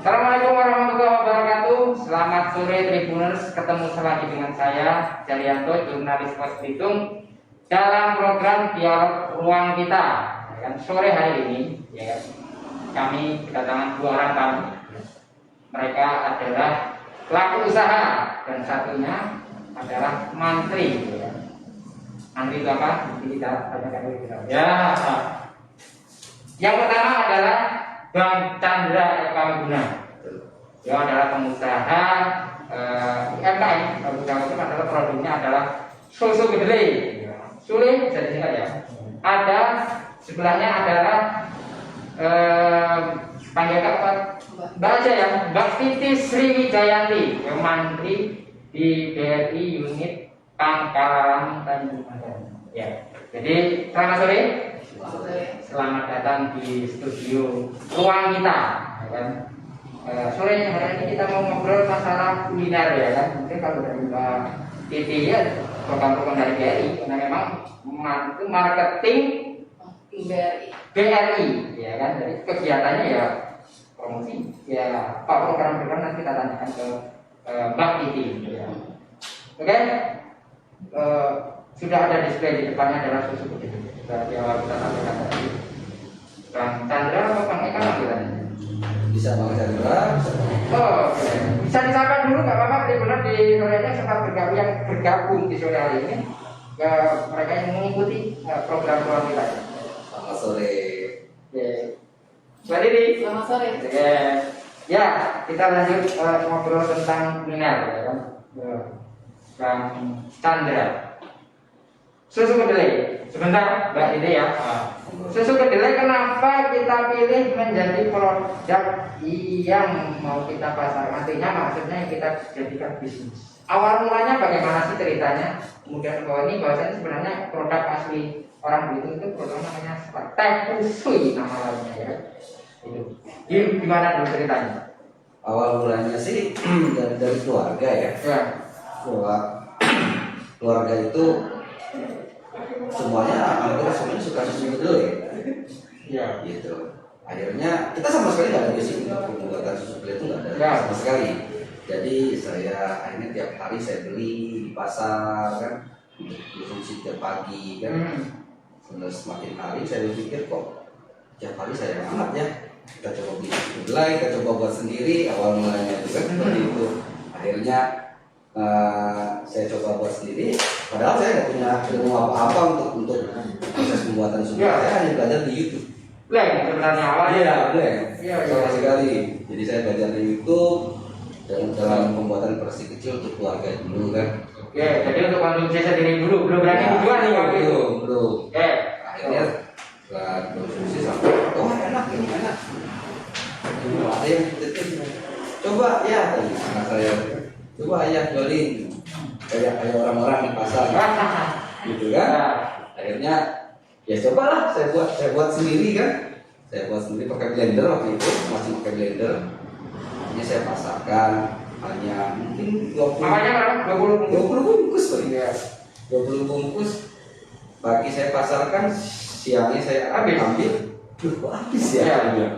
Assalamualaikum warahmatullahi wabarakatuh. Selamat sore Tribuners, ketemu lagi dengan saya Jarianto, jurnalis Pos Bitung, dalam program Dialog Ruang Kita. Dan sore hari ini ya, kami kedatangan dua orang tamu. Mereka adalah pelaku usaha dan satunya adalah mantri. Ya. Mantri itu apa? Kita ya. Yang pertama adalah Bang Chandra Eka Wiguna. Dia adalah pengusaha UMKM. Itu adalah produknya adalah susu kedelai. Sulit bisa disingkat ya. Ada sebelahnya adalah panggil apa? Mbak aja ya, Mbak Titi Sriwijayanti, yang mantri di BRI unit Pangkalan Tanjung Pandan. Ya. Jadi selamat sore. Selamat datang di studio Ruang Kita. Ya kan? Sore hari ini kita mau ngobrol masalah kuliner ya kan. Mungkin kalau dari Mbak Titi ya program-program dari BRI, karena memang itu marketing BRI ya kan. Jadi kegiatannya ya promosi ya, apa program-program nanti kita tanyakan ke Mbak Titi ya. Oke. Sudah ada display di depannya adalah susu begitu. Sudah di awal kita sampaikan tadi. Bang Chandra atau Bang Eka panggilannya? Bisa Bang Chandra. Oh, okay. Bisa disapa dulu nggak apa-apa. Benar di sore ini sempat bergabung di sore hari ini. Mereka yang mengikuti program Ruang Kita. Selamat sore. Mbak Didi. Selamat sore. Ya, kita lanjut ngobrol tentang kuliner ya kan. Bang Chandra. Susu kedelai. Sebentar, Mbak Didi ya. Susu kedelai kenapa kita pilih menjadi produk yang mau kita pasar? Artinya maksudnya yang kita jadikan bisnis. Awal mulanya bagaimana sih ceritanya? Kemudian bahwa ini bahwasanya sebenarnya produk asli orang Belitung itu produk namanya teh pusui nama lainnya ya. Itu. Gimana dulu ceritanya? Awal mulanya sih dari keluarga ya. Ya. Keluarga itu semuanya hampir semuanya suka susu kedelai. Ya. Gitu. Akhirnya kita sama sekali nggak ada basic untuk pembuatan susu kedelai itu nggak ada Ya. sama sekali. Jadi saya akhirnya tiap hari saya beli di pasar kan untuk konsumsi tiap pagi kan. Terus semakin hari saya berpikir kok tiap hari saya amat ya. Kita coba beli susu kedelai, kita coba buat sendiri. Awal mulanya itu kan seperti itu. Akhirnya saya coba buat sendiri. Padahal saya nggak punya ilmu apa-apa untuk proses pembuatan susu. Ya. Saya hanya belajar di YouTube. Blank sebenarnya awalnya. Iya, blank. Iya, Sama iya. sekali. Jadi saya belajar di YouTube dalam pembuatan versi kecil untuk keluarga dulu kan. Oke, jadi untuk konsumsi sendiri dulu, belum berani dijual nih waktu itu. Belum. Oke. Akhirnya setelah konsumsi sampai, oh enak ini enak. Ada yang titip, coba ya tadi anak saya, coba ayah jualin kayak orang-orang di pasar gitu kan. Akhirnya ya cobalah saya buat sendiri kan. Saya buat sendiri pakai blender waktu itu, masih pakai blender. Ini saya pasarkan hanya mungkin 20 Makanya berapa? 20 bungkus kali ya. 20 bungkus. Pagi saya pasarkan, siangnya saya Habis. ambil. Duh, kok habis ya? Iya.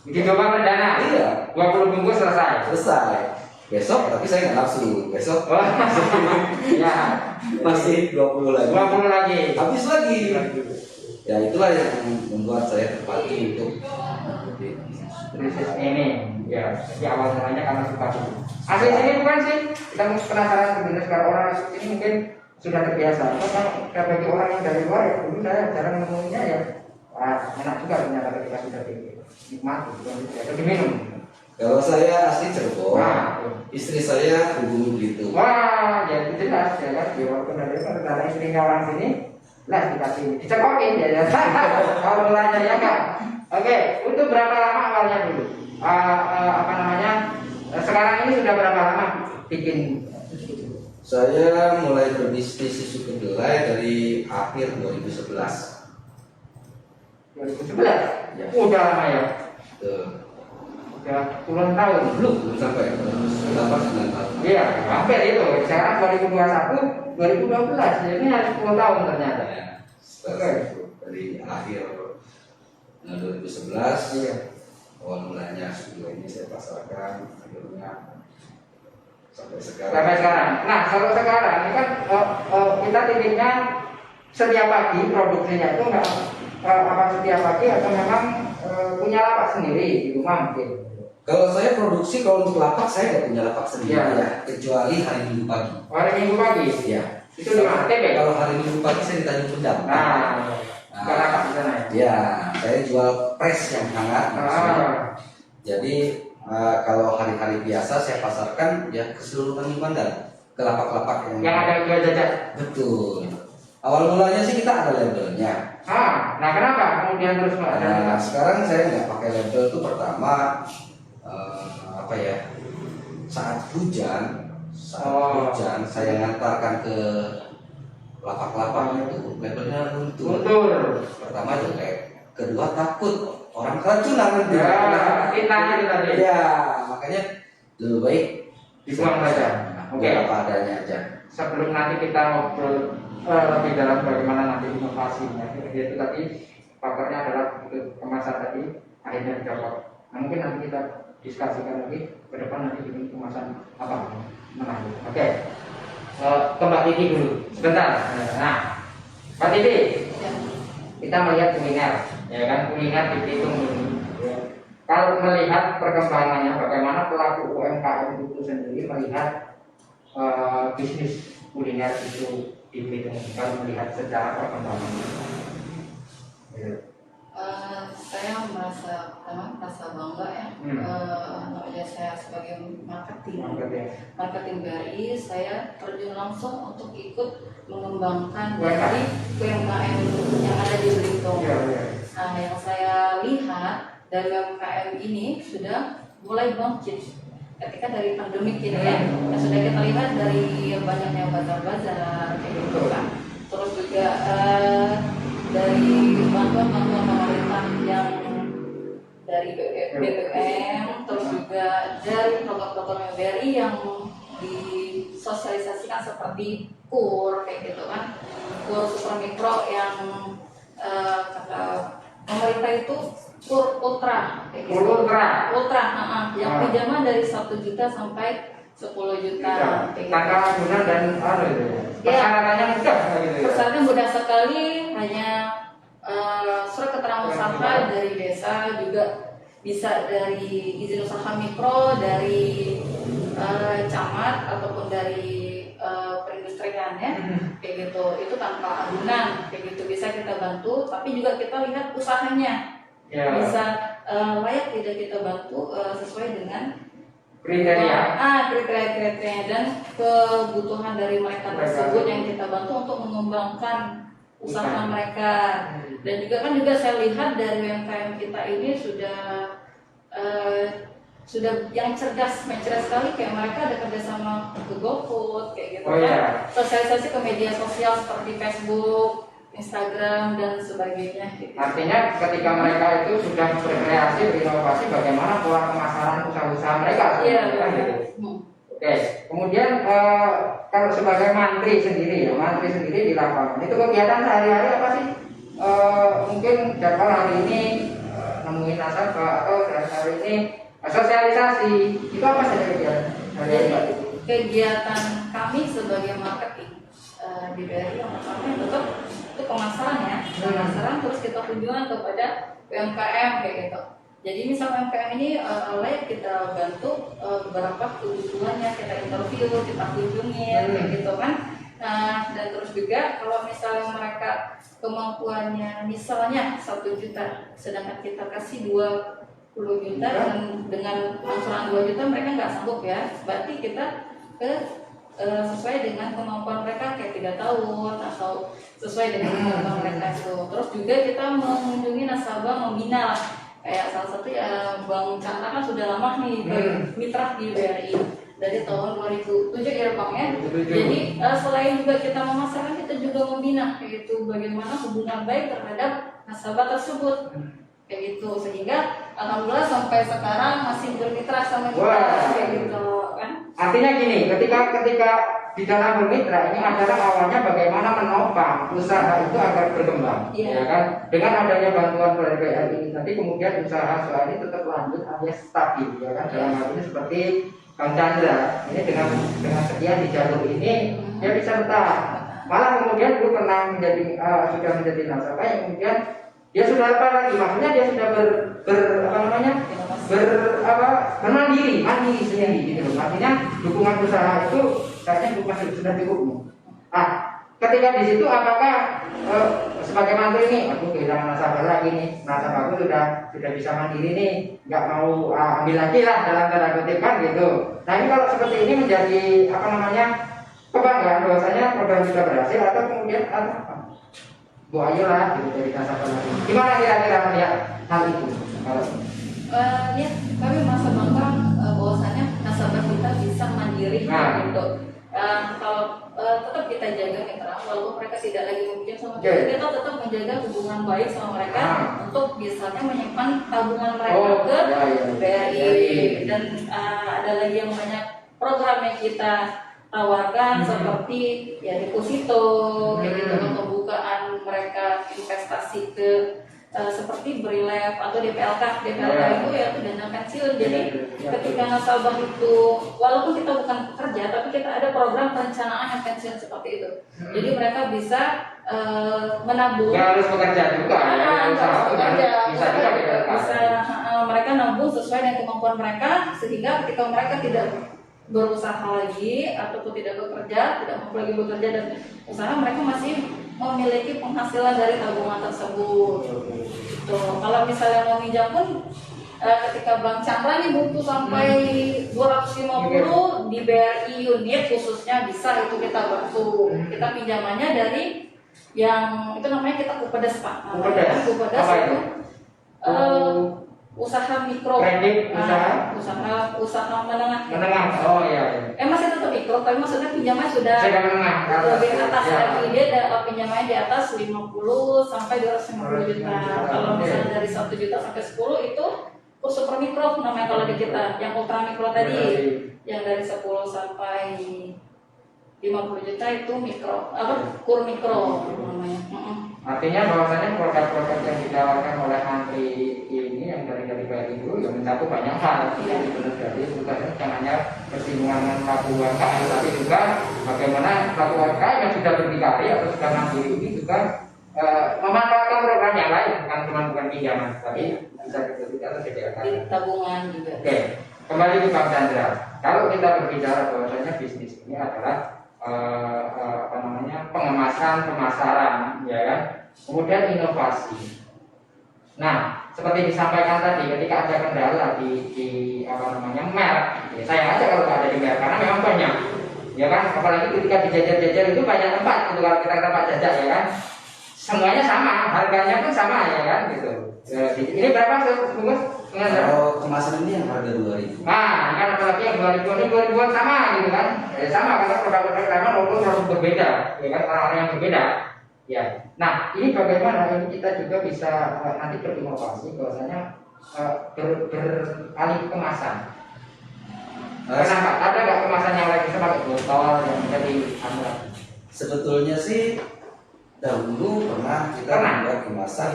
Bikin coba perdana. Iya. 20 bungkus selesai. Selesai. Besok tapi saya nggak nafsu. Besok Oh, ya. masih 20 lagi. 20 lagi. Habis lagi. Ya itulah yang membuat saya terpacu untuk Krisis ini, ya. Di awal mulanya karena suka dulu. Asli sini bukan sih? Kita penasaran sebenarnya kalau orang asli sini mungkin sudah terbiasa. Kalau bagi orang yang dari luar ya dulu saya jarang menemuinya ya. Wah, enak juga ternyata ketika sudah dinikmati, atau diminum. Kalau saya asli Cirebon, Wah. istri saya Bumi Belitung. Wah, ya itu jelas ya kan. Ya walaupun dari karena istrinya orang sini, lah dikasih dicekokin ya. Kalau mulanya ya kan. Oke, untuk berapa lama awalnya dulu? Apa namanya? Sekarang ini sudah berapa lama bikin? Saya mulai berbisnis susu kedelai dari akhir 2011. 2011? Ya. Udah lama ya? Tuh. Udah puluhan tahun. Belum sampai 8-9 tahun. Iya, hampir itu. Sekarang 2021, 2012. Jadi harus 10 tahun ternyata. Ya, setelah itu dari akhir 2011 Iya. awal mulanya studio ini saya pasarkan, akhirnya sampai sekarang. Sampai sekarang. Nah, kalau sekarang ini kan kita titiknya setiap pagi produksinya itu nggak apa setiap pagi atau memang punya lapak sendiri di rumah mungkin. Kalau saya produksi, kalau untuk lapak saya nggak punya lapak sendiri Ya. ya, kecuali hari Minggu pagi. Hari Minggu pagi. Ya. Itu di mana? TP? Kalau hari Minggu pagi saya di Tanjung Pendam. Bukan lapak di sana ya. Ya, saya jual press yang hangat. maksudnya. Jadi kalau hari-hari biasa saya pasarkan ya ke seluruh Tanjung Pandan, ke lapak-lapak Yang ada jual jajan. Betul. Awal mulanya sih kita ada labelnya. Nah kenapa kemudian terus nggak ada? Nah, sekarang saya nggak pakai label itu pertama apa ya? Saat hujan saya ngantarkan ke lapak-lapak itu labelnya luntur. Pertama jelek, kedua takut orang keracunan nanti. Ya, fitnah itu tadi. Ya, makanya lebih baik Dibuang saja. Oke. Apa adanya aja. Sebelum nanti kita ngobrol lebih dalam bagaimana nanti inovasinya, itu tadi paparnya adalah kemasan tadi akhirnya dijawab. Nah, mungkin nanti kita diskusikan lagi ke depan nanti bikin kemasan apa menarik. Oke. Ke Mbak Titi dulu sebentar. Nah, Mbak Titi, kita melihat kuliner, ya kan, kuliner di Bitung ini. Ya. Kalau melihat perkembangannya, bagaimana pelaku UMKM itu sendiri melihat bisnis kuliner itu di Bitung, kalau melihat secara perkembangannya. Ya. Saya merasa bangga ya. Namanya saya sebagai marketing BRI, saya terjun langsung untuk ikut mengembangkan dari UMKM yang ada di Belitung. Nah, yang saya lihat dari UMKM ini sudah mulai bangkit ketika dari pandemik ini ya. Sudah kita lihat dari banyaknya bazar-bazar kayak gitu kan. Terus juga dari bantuan-bantuan pemerintah yang dari BBM, terus juga dari program-program BRI yang disosialisasikan seperti KUR kayak gitu kan, KUR super mikro yang kata pemerintah itu KUR ultra kayak gitu. Ultra, yang pinjaman dari 1 juta sampai 10 juta. Tanggal agunan dan persyaratannya mudah gitu ya. Persyaratan mudah sekali, hanya surat keterangan usaha dari desa, juga bisa dari izin usaha mikro dari camat ataupun dari perindustrian ya, kayak gitu. Itu tanpa agunan, kayak gitu bisa kita bantu. Tapi juga kita lihat usahanya bisa layak tidak kita bantu sesuai dengan kriteria dan kebutuhan dari mereka tersebut yang kita bantu untuk mengembangkan usaha mereka. Dan juga saya lihat dari UMKM kita ini sudah yang cerdas sekali, kayak mereka ada kerjasama ke GoFood kayak gitu kan, sosialisasi ke media sosial seperti Facebook, Instagram dan sebagainya gitu. Artinya ketika mereka itu sudah berkreasi, berinovasi, bagaimana pola pemasaran usaha-usaha mereka gitu. Oke, kemudian kalau sebagai mantri sendiri di lapangan itu kegiatan sehari-hari apa sih? Mungkin jadwal hari ini nemuin nasabah atau hari ini sosialisasi, itu apa saja kegiatan hari-hari? Kegiatan kami sebagai marketing di BRI yang pertama tetap itu pemasaran ya, terus kita kunjungan kepada UMKM kayak gitu. Jadi misal UMKM ini layak kita bantu beberapa kebutuhannya, kita interview, kita kunjungin kayak gitu kan. Dan terus juga kalau misalnya mereka kemampuannya misalnya 1 juta, sedangkan kita kasih 20 juta dan dengan angsuran 2 juta mereka nggak sanggup ya, berarti kita sesuai dengan kemampuan mereka kayak 3 tahun atau sesuai dengan kemampuan mereka itu. Terus juga kita mengunjungi nasabah, membina lah. Kayak salah satu ya Bang Chandra kan sudah lama nih mitra di BRI dari tahun 2007 ya Bang ya. Jadi selain juga kita memasarkan, kita juga membina kayak gitu bagaimana hubungan baik terhadap nasabah tersebut kayak gitu, sehingga alhamdulillah sampai sekarang masih bermitra sama kita kayak gitu kan. Artinya gini, ketika di dalam bermitra ini adalah awalnya bagaimana menopang usaha itu agar berkembang, ya kan? Dengan adanya bantuan dari BRI ini tadi, kemudian usaha ini tetap lanjut alias stabil, ya kan? Dalam hal ini seperti Bang Chandra ini dengan sekian di jalur ini dia bisa bertahan. Malah kemudian dulu pernah menjadi sudah menjadi nasabah yang kemudian dia sudah apa lagi? Maksudnya dia sudah bermandiri, mandiri sendiri gitu loh. Artinya dukungan usaha itu kayaknya masih sudah cukup. Ah, ketika di situ apakah sebagai mantu ini, aku kehilangan nasabah lagi nih, nasabahku sudah bisa mandiri nih, nggak mau ambil lagi lah dalam tanda kutip kan gitu. Nah ini kalau seperti ini menjadi kebanggaan bahwasanya program kita berhasil atau kemudian apa? Bu ayolah gitu dari nasabah lagi. Gimana kira-kira melihat hal itu? Kalau ya kami merasa bangga bahwasanya nasabah kita bisa mandiri gitu. Kalau tetap kita jaga mitra, walaupun mereka tidak lagi meminjam sama kita, kita tetap menjaga hubungan baik sama mereka untuk misalnya menyimpan tabungan mereka ke BRI dan ada lagi yang banyak program yang kita tawarkan seperti ya deposito, gitu, pembukaan mereka investasi ke seperti Brilef atau DPLK itu ya dana pensiun. Jadi ketika nasabah itu walaupun kita bukan pekerja tapi kita ada program perencanaan yang pensiun seperti itu. Jadi mereka bisa menabung. Nggak harus bekerja juga bisa mereka nabung sesuai dengan kemampuan mereka sehingga ketika mereka tidak berusaha lagi ataupun tidak bekerja, tidak mampu lagi bekerja dan usaha, mereka masih memiliki penghasilan dari tabungan tersebut. Gitu. Kalau misalnya mau minjam pun ketika Bang Chandra nih butuh sampai 250 di BRI unit khususnya bisa itu kita bantu. Kita pinjamannya dari yang itu namanya kita Kupedes Pak. Kupedes itu usaha mikro, kredit usaha menengah. Oh iya. Masih tetap mikro, tapi maksudnya pinjaman sudah menengah lebih atas lagi. Dia ada pinjamannya di atas 50 sampai 250 juta. Kalau misalnya dari 1 juta sampai 10 itu super mikro namanya kalau di kita. Yang ultra mikro tadi yang dari 10 sampai 50 juta itu mikro, kur mikro namanya. Artinya bahwasanya produk-produk yang ditawarkan oleh antri ini yang dari BRI itu yang mencakup banyak hal. Benar jadi bukan hanya bersinggungan dengan pelaku UMKM, tapi juga bagaimana pelaku UMKM yang sudah berdikari atau sudah mandiri ini juga memanfaatkan program yang lain, bukan pinjaman, tapi bisa deposito atau DPLK. Tabungan juga. Oke, kembali ke Bang Chandra. Kalau kita berbicara bahwasanya bisnis ini adalah pengemasan, pemasaran, ya kan? Kemudian inovasi. Nah, seperti disampaikan tadi, ketika ada kendala di merek, ya sayang aja kalau nggak ada di merek karena memang banyak, ya kan? Apalagi ketika dijajar-jajar itu banyak tempat, itu kalau kita tempat jajak, ya kan? Semuanya sama, harganya pun sama, ya kan? Gitu. Ini berapa bungkus? Kalau kemasan ini yang harga 2.000. Nah, kan apalagi yang 2.000 ini 2.000-an sama gitu kan? Sama karena produk-produk sama walaupun produk berbeda, ya kan? Orang-orang yang berbeda. Ya. Nah, ini bagaimana ini kita juga bisa nanti berinovasi bahwasanya beralih kemasan. Kenapa? Ada nggak kemasan yang lain seperti botol yang menjadi amuran? Sebetulnya sih dahulu pernah kita membuat kemasan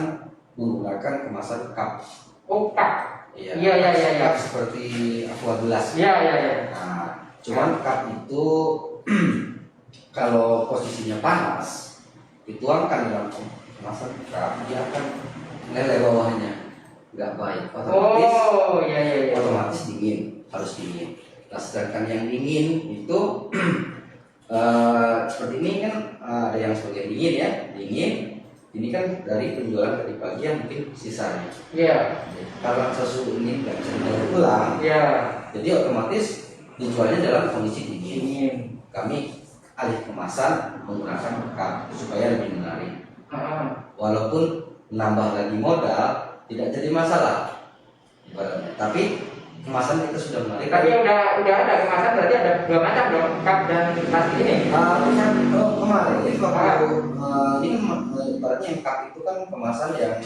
menggunakan kemasan cup. Oh, cup. Iya. Cup seperti aqua gelas. Iya. Nah, cuman cup itu kalau posisinya panas, dituangkan dalam kemasan cup, dia akan meleleh bawahnya, nggak baik. Otomatis, otomatis dingin, harus dingin. Nah, sedangkan yang dingin itu seperti ini kan ada yang sebagian dingin ya, dingin. Ini kan dari penjualan tadi pagi yang mungkin sisanya. Iya. Kalau susu ini nggak bisa dibawa pulang. Iya. Jadi otomatis dijualnya dalam kondisi dingin. Kami alih kemasan menggunakan cup supaya lebih menarik. Walaupun nambah lagi modal tidak jadi masalah. Tapi kemasan kita sudah menarik. Tapi udah ada kemasan berarti ada 2 macam dong, cup dan plastik ini. Kemarin ini ibaratnya yang cup itu kan kemasan yang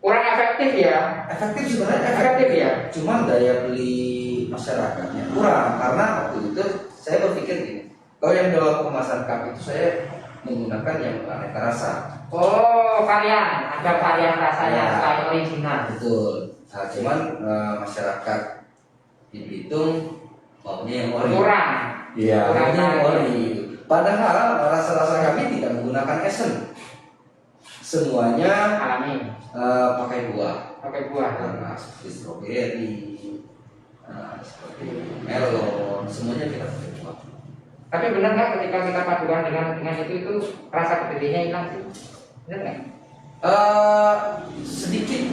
kurang efektif ya. Efektif sebenarnya efektif ya. Cuman daya beli masyarakatnya kurang karena waktu itu saya berpikir gini, Kalau yang dalam kemasan cup itu saya menggunakan yang beraneka rasa. Oh, varian, ada varian rasanya Ya. selain original. Betul. Nah, cuman masyarakat di Belitung maunya yang ori. Kurang. Iya, Kurang maunya yang lagi. ori. Padahal rasa-rasa kami tidak menggunakan esen. Semuanya Alami, pakai buah. pakai buah. Nah, seperti stroberi, seperti melon, semuanya kita pakai buah. Tapi benar nggak ketika kita padukan dengan itu rasa kedelainya hilang sih? Benar nggak? Sedikit,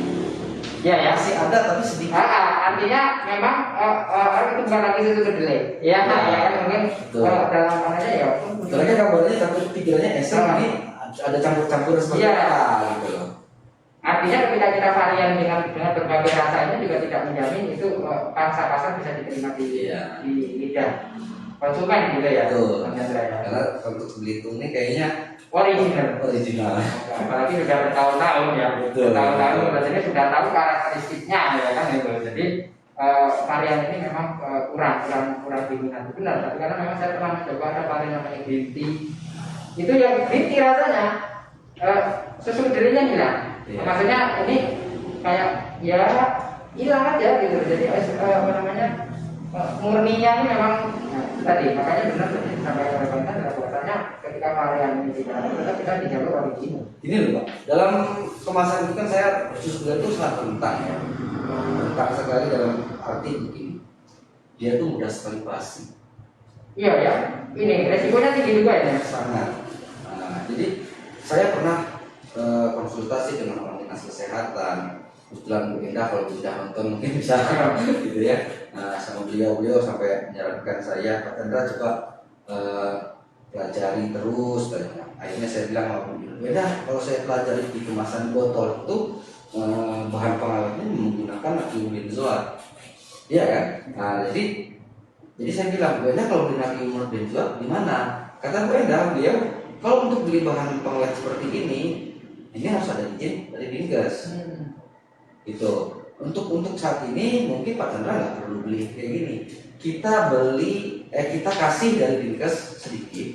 Ya ya. masih ada tapi sedikit. Artinya memang itu bukan lagi susu kedelai. Ya, Ya. ya kan mungkin Betul. dalam panasnya ya. Mereka gambarnya takut pikirannya esen ini ada campur-campur seperti Iya. apa gitu loh. Artinya ketika kita varian dengan berbagai rasa ini juga tidak menjamin itu pasar bisa diterima Iya. di lidah konsumen gitu ya. Betul. Mas Chandra, ya. Karena untuk Belitung ini kayaknya Original. original. Apalagi sudah bertahun-tahun ya. Betul. Bertahun-tahun berarti sudah tahu karakteristiknya ya kan gitu. Jadi varian ini memang kurang diminati benar. Tapi karena memang saya pernah mencoba ada varian namanya green tea. Itu yang green tea rasanya susu kedelainya hilang. Iya. Maksudnya ini kayak ya hilang aja gitu. Jadi apa namanya murninya ini memang tadi makanya benar tadi sampai rekan-rekan adalah bahwasanya ketika varian ini tidak ada kita di jalur original. Ini loh Pak, dalam kemasan itu kan saya susu kedelai itu sangat rentan ya. Rentan sekali dalam arti begini. Dia tuh mudah sekali basi. Iya ya, ini resikonya tinggi juga ya. Sangat. Nah, jadi saya pernah konsultasi dengan orang dinas kesehatan. Kebetulan Bu Indah, kalau Bu Indah nonton mungkin bisa gitu ya. Nah, sama beliau sampai menyarankan saya, Pak Chandra coba pelajari terus. Akhirnya saya bilang sama Bu Indah, kalau saya pelajari di kemasan botol itu bahan pengawetnya menggunakan natrium benzoat. Iya kan? Nah, jadi saya bilang, Bu Indah kalau beli natrium benzoat di mana? Kata Bu Indah, beliau kalau untuk beli bahan pengawet seperti ini harus ada izin dari Dinkes. Gitu. Untuk saat ini mungkin Pak Chandra nggak perlu beli kayak gini. Kita kasih dari Dinkes sedikit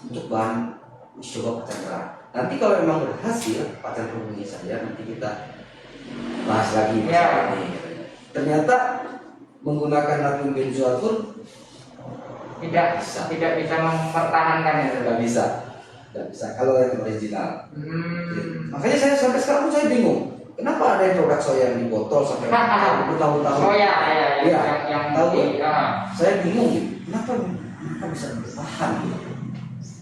untuk bahan coba Pak Chandra. Nanti kalau memang berhasil, Pak Chandra hubungi saya, nanti kita bahas lagi masalah ini. Ternyata menggunakan natrium benzoat pun tidak bisa mempertahankan ya. nggak bisa kalau yang original. Makanya saya sampai sekarang saya bingung. Kenapa ada yang produk soya yang di botol sampai bertahun-tahun? Soya Iya, yang tahu di, saya bingung gitu. Kenapa mereka bisa bertahan gitu?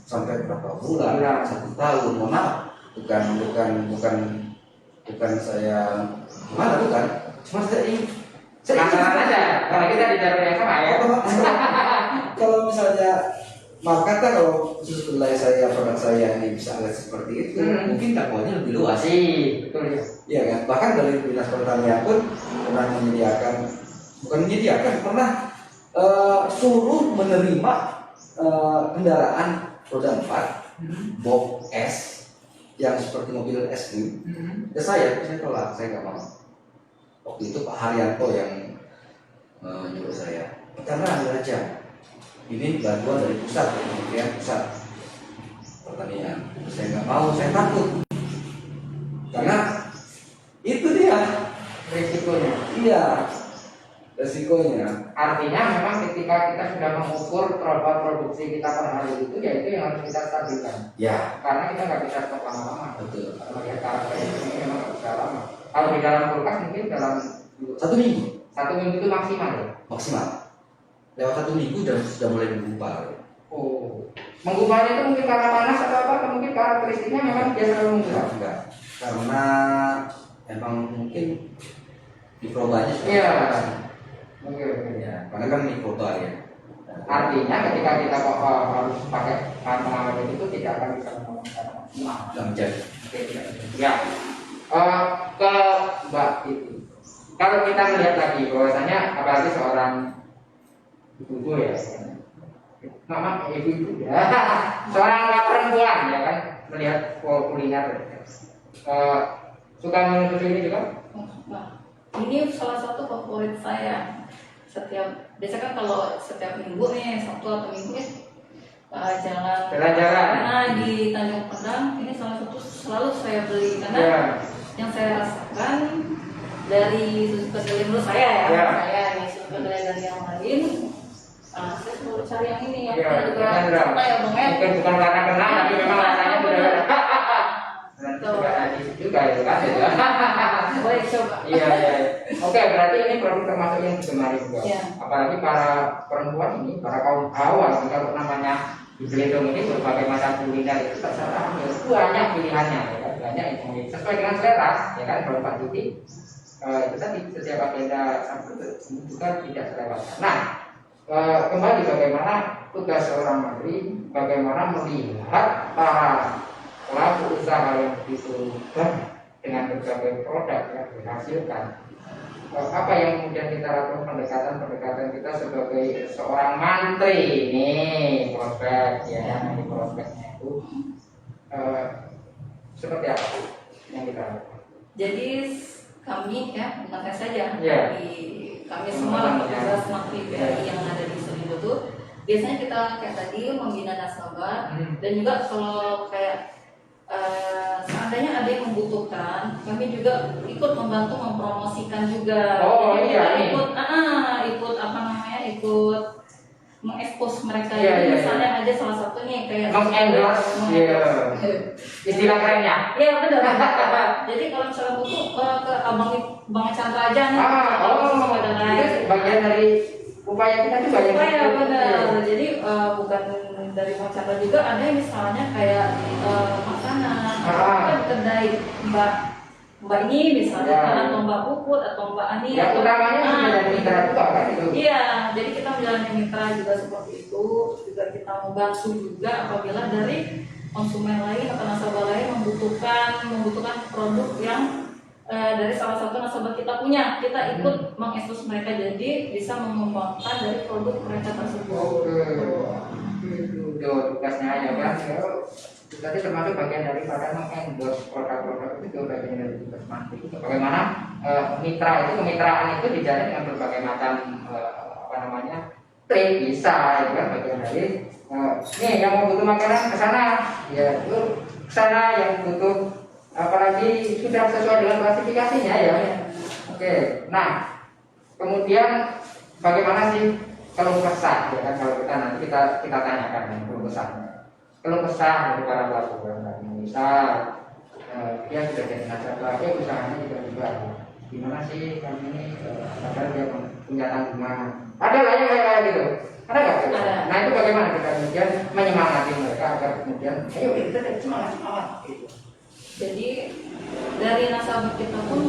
Sampai berapa bulan? Iya. 1 tahun. Mohon maaf, bukan saya gimana bukan? Cuma saya ingin penasaran aja. Karena kita di jalur yang sama ya. kalau misalnya maaf kata kalau susu kedelai saya produk saya ini bisa lihat seperti itu, mungkin jangkauannya lebih luas. Betul ya. Iya kan? Bahkan dari dinas pertanian pun pernah pernah suruh menerima kendaraan roda 4 box S yang seperti mobil es krim. Ya saya tolak, saya nggak mau. Waktu itu Pak Haryanto yang nyuruh saya, karena ambil aja. Ini bantuan dari pusat, Kementerian Pusat Pertanian. Saya nggak mau, saya takut. Karena itu dia Risikonya. Iya, resikonya. Artinya memang ketika kita sudah mengukur produksi kita per hari itu, ya itu yang harus kita stabilkan. Ya, Karena kita nggak bisa stok lama-lama. betul. Melihat karakter ini memang nggak bisa lama. Kalau di dalam kulkas mungkin dalam 1 minggu 1 minggu itu maksimal ya. maksimal. Lewat 1 minggu sudah mulai menggumpal. Oh, menggumparnya itu mungkin karena panas atau apa? Atau mungkin karakteristiknya memang dia selalu menggumpal. Enggak, karena emang mungkin mikrobanya sudah Iya. berubah. Oke. Ya, karena kan mikroba ya. Artinya ketika kita harus pakai bahan pengawet itu tidak akan bisa menggunakan maksimal. Sudah menjadi. Oke, ya. Ke Mbak Titi. Kalau kita melihat lagi bahwasanya apalagi seorang ibu ya, mama ibu ya, seorang perempuan ya kan melihat kuliner, suka menutup ini juga. Nah, ini salah satu favorit saya. Biasa kan kalau setiap minggu nih Sabtu atau Minggu Jalan-jalan. Karena di Tanjung Padang ini salah satu selalu saya beli karena Ya. yang saya rasakan dari susu kedelai menurut saya ya, Ya. saya nih susu kedelai dari yang lain, saya selalu cari yang ini yang Ya, juga benar. apa ya bang ya? Mungkin bukan karena kenal, tapi memang rasanya benar. Nanti Tuh. juga ada juga itu kan. Boleh coba. Iya, iya. Oke, berarti ini produk termasuk yang digemari juga. Iya. Apalagi para perempuan ini, para kaum hawa, kalau namanya di Belitung ini berbagai macam kuliner itu terserah, ya, banyak pilihannya, ya kan? Banyak yang sesuai dengan selera, ya kan? Kalau Pak Tuti, itu tadi setiap agenda sabtu itu juga tidak terlewatkan. Nah, kembali bagaimana tugas seorang menteri, bagaimana melihat para pelaku usaha yang begitu banyak dengan berbagai produk yang dihasilkan. Apa yang kemudian kita lakukan pendekatan kita sebagai seorang mantri nih prospek ya kan, ini prospeknya itu seperti apa yang kita lakukan? Jadi kami ya bukan saya saja, Ya. kami semua lah petugas Makri BRI yang ada di Selindo tuh biasanya kita kayak tadi membina nasabah dan juga kalau kayak seandainya ada yang membutuhkan, kami juga ikut membantu mempromosikan juga. Oh, jadi iya, kita nih. ikut apa namanya, ikut mengekspos mereka. Iya, Jadi iya, misalnya aja salah satunya kayak Mengendorse, iya. Istilah kerennya. Iya benar. Jadi kalau misalnya butuh ke Abang Chandra aja nih. Itu bagian dari upaya kita juga ya. Upaya benar. Jadi bukan dari Bang Chandra juga ada yang misalnya kayak makanan atau di kedai Mbak ini misalnya Ya. atau Mbak Puput atau Mbak Ani. Ya utamanya sudah dari mitra juga kan itu. Iya, jadi kita menjalani mitra juga seperti itu. Juga kita membantu juga apabila dari konsumen lain atau nasabah lain membutuhkan produk yang dari salah satu nasabah kita punya, kita ikut mengekspos mereka jadi bisa mengembangkan dari produk mereka tersebut. Itu tugasnya ya kan. Tadi termasuk bagian daripada mengendorse produk-produk itu bagian dari tugas mantri. Bagaimana mitra itu, kemitraan itu dijalin dengan berbagai macam trik bisa, itu kan bagian dari nih yang mau butuh makanan ke sana, ya itu ke sana, yang butuh apalagi sudah sesuai dengan klasifikasinya ya. Oke, nah kemudian bagaimana sih keluh kesah ya kan, kalau kita nanti kita tanyakan nih keluh kesah dari para pelaku UMKM. Misal dia sudah jadi nasabah, usahanya juga gimana sih kami ini padahal dia punya tanggungan, ada lah yang kayak gitu, ada nggak? Nah itu bagaimana kita kemudian menyemangati mereka agar kemudian ayo kita semangat gitu. Jadi dari nasabah kita pun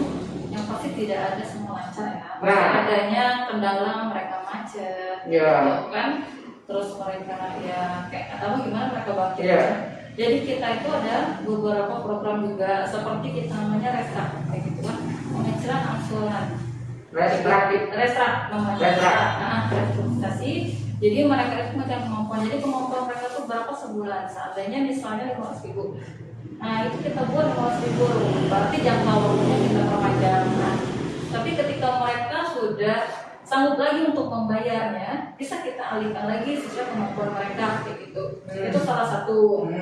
yang pasti tidak ada semua lancar ya. Nah. Adanya kendala mereka macet, Ya. gitu kan. Terus mereka ya kayak atau gimana mereka bangkit. Ya. Jadi kita itu ada beberapa program juga seperti kita namanya restart kayak gitu kan, pengecilan angsuran. Restart namanya. Restrukturisasi. Jadi mereka itu macam kemampuan. Jadi kemampuan mereka tuh berapa sebulan? Seandainya misalnya 500.000. Nah itu kita buat 500.000, berarti jangka waktunya kita perpanjang. Nah, tapi ketika mereka sudah sanggup lagi untuk membayarnya, bisa kita alihkan lagi sesuai kemampuan mereka kayak gitu. Itu salah satu.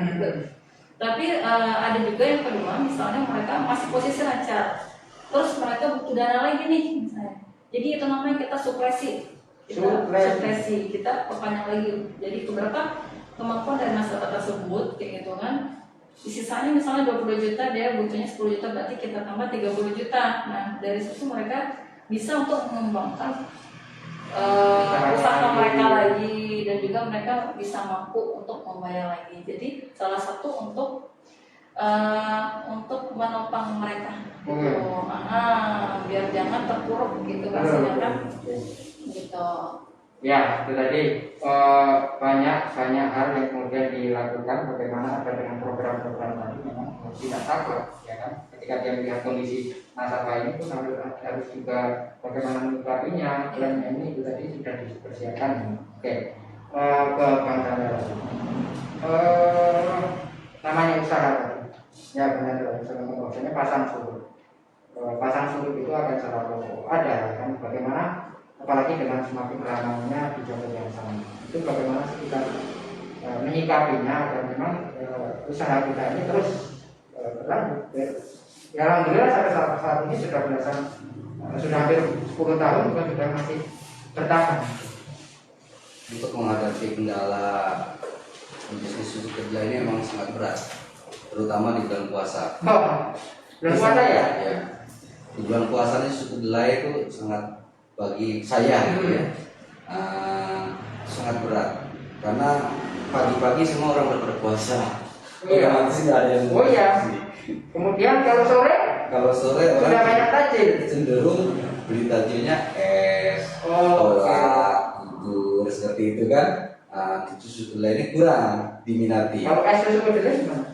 Tapi ada juga yang kedua, misalnya mereka masih posisi lancar, terus mereka butuh dana lagi nih misalnya. Jadi itu namanya kita supresi. Kita perpanjang lagi. Jadi beberapa kemampuan dari nasabah tersebut kayak gitu kan. Sisanya misalnya 20 juta, dia butuhnya 10 juta, berarti kita tambah 30 juta. Nah dari situ mereka bisa untuk mengembangkan usaha mereka lagi, dan juga mereka bisa mampu untuk membayar lagi. Jadi salah satu untuk menopang mereka gitu. Biar jangan terpuruk gitu kan, kan gitu. Ya, itu tadi banyak hal yang kemudian dilakukan. Bagaimana ada dengan program-program tadi memang tidak takut, ya kan? Ketika dia melihat kondisi nasabah ini pun harus juga bagaimana menyikapinya. Plannya ini itu tadi sudah dipersiapkan. Oke, ke Bang Chandra. Namanya usaha tadi. Ya benar, maksudnya pasang surut. Pasang surut itu akan selalu ada, kan? Bagaimana? Apalagi dengan semakin ramainya di jadwal yang sama, itu bagaimana sih kita menyikapinya dan memang usaha kita ini terus berlanjut. Ya alhamdulillah sampai saat ini sudah belasan, sudah hampir 10 tahun kan sudah masih bertahan. Untuk menghadapi kendala bisnis susu kedelai ini memang sangat berat, terutama di bulan puasa. Oh, bulan puasa ya? Ya. Di bulan puasa ini susu kedelai itu sangat, bagi saya gitu ya, sangat berat karena pagi-pagi semua orang berpuasa. Iya. Otomatis nggak ada yang Oh iya. bersih. Kemudian kalau sore Kalau sore sudah banyak orang tajil. cenderung beli tajilnya es, Oh, kolak, bubur seperti itu kan. Susu kedelai ini kurang diminati. Kalau es susu kedelai gimana?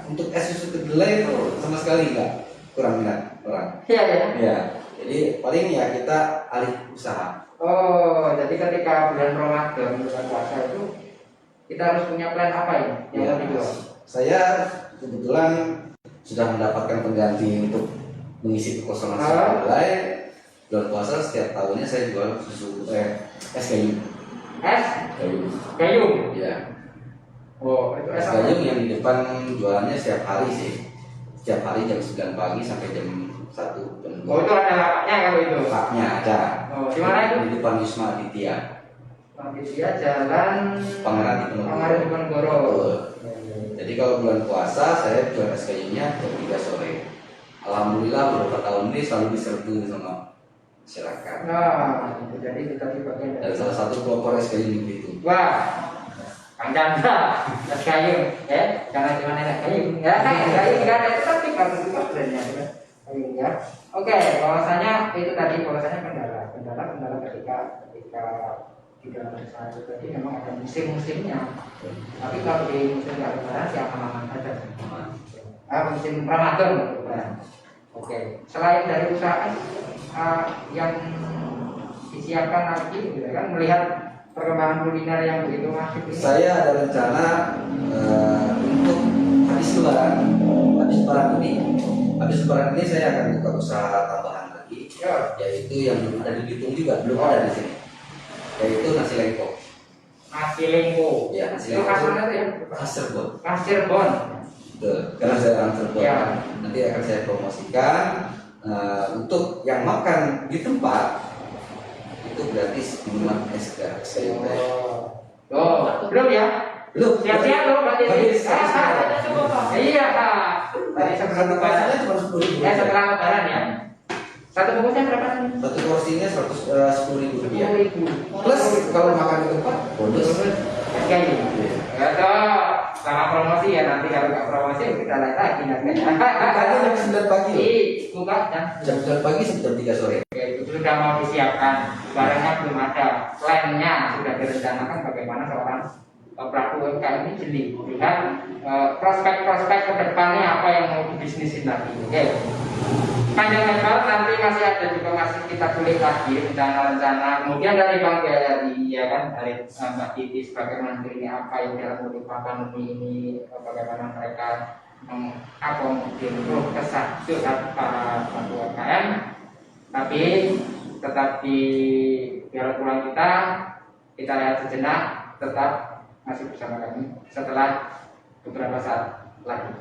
Untuk es susu kedelai itu sama sekali nggak, kurang minat orang. Iya ya. Ya, jadi paling ya kita alih usaha. Oh, jadi ketika bulan Ramadan bulan puasa itu kita harus punya plan apa ini yang Ya, mau dijual? saya kebetulan sudah mendapatkan pengganti untuk mengisi kekosongan susu kedelai. Bulan puasa setiap tahunnya saya jual susu es gayung. Es Gayung. gayung. Ya, Oh, itu es es apa? gayung yang di depan jualannya setiap hari sih. Setiap hari jam 9 pagi sampai jam 1 jam 2. Oh, itu ada lapaknya kalau itu. Paknya ada. Oh, di mana itu? Di depan Wisma Aditya. Dia Jalan Pangeran Diponegoro. Pangeran Diponegoro. Betul. Jadi kalau bulan puasa saya jual es gayungnya jam 3 sore. Alhamdulillah beberapa tahun ini selalu diserbu sama masyarakat. Nah, itu jadi kita di bagian Dan salah satu pelopor es gayung itu. Wah, Kang Chandra, es gayung, ya, karena cuma enak gayung, ya, gayung nggak ada itu tapi kalau itu brandnya, ya, gayung ya. Oke, bahwasanya itu tadi bahwasanya kendala ketika di dalam usaha itu tadi memang ada musim-musimnya. Tapi kalau di musim Lebaran ya aman-aman saja. Musim Ramadan, Lebaran. Oke, selain dari usaha yang disiapkan lagi, gitu kan, melihat perkembangan kuliner yang begitu masif ini. Saya ada rencana untuk habis lebaran ini saya akan buka usaha tambahan lagi, Ya. yaitu yang belum ada di Bitung juga, belum ada di sini, yaitu nasi lengko. Nasi lengko. Ya, nasi Itu lengko. khas mana tuh ya? Khas Cirebon. Khas Cirebon. Betul, karena saya orang Cirebon. Ya. Nanti akan saya promosikan. Untuk yang makan di tempat itu gratis minuman es gayung. Oh, belum ya? Belum. Siap-siap loh berarti. Iya, tadi sebelum lebaran. Porsinya cuma 10.000. Setelah lebaran ya. Satu bungkusnya berapa sih? Satu porsinya 10.000 rupiah. 10.000. Plus kalau makan di tempat bonus. Oke. Ya toh, sama promosi ya nanti kalau nggak promosi kita lain lagi nanti. Makanya jam 9 pagi. Buka jam. Jam 9 pagi sampai jam 3 sore. Oke, itu sudah mau disiapkan, barangnya belum ada, plannya sudah direncanakan bagaimana seorang pelaku UMKM ini jeli melihat prospek-prospek ke depannya apa yang mau dibisnisin lagi. Oke. Panjang lebar nanti masih ada juga masih kita kulik lagi rencana-rencana. Kemudian dari Bang BRI ya kan, dari Mbak Titi sebagai menteri ini apa yang dilakukan di pandemi ini, bagaimana mereka mengakomodir kesah curhat para pelaku UMKM. Tapi tetap di dialog pulang kita lihat sejenak, tetap masih bersama kami setelah beberapa saat lagi.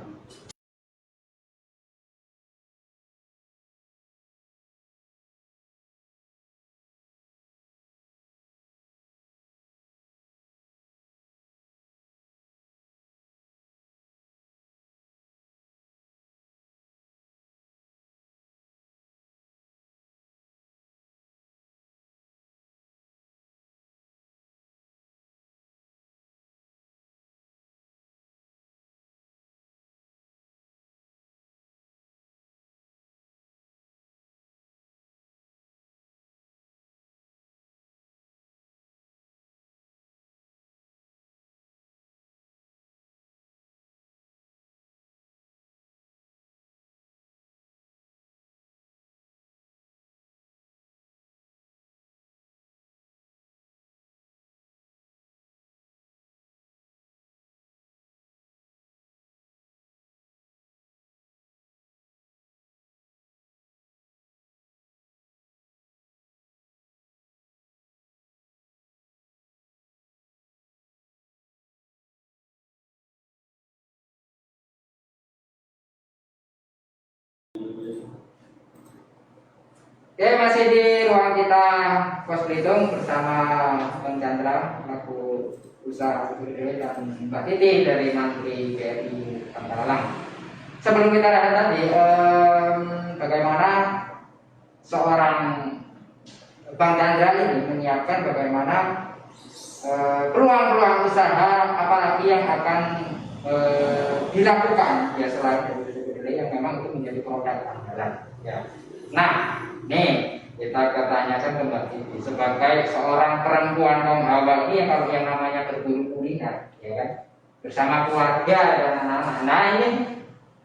Oke, masih di ruang kita Pos Belitung bersama Bang Chandra, pelaku usaha Sukudele, dan Mbak Titi dari Mantri BRI Pangkalan. Sebelum kita lihat tadi, bagaimana seorang Bang Chandra ini menyiapkan bagaimana peluang-peluang usaha apalagi yang akan dilakukan ya selain dari Sukudele yang memang itu menjadi produk andalan. Ya. Nah, nih kita ketanyakan ke Mbak Titi sebagai seorang perempuan kaum hawa ini kalau yang namanya berburu kuliner, ya kan, bersama keluarga dan anak-anak. Nah ini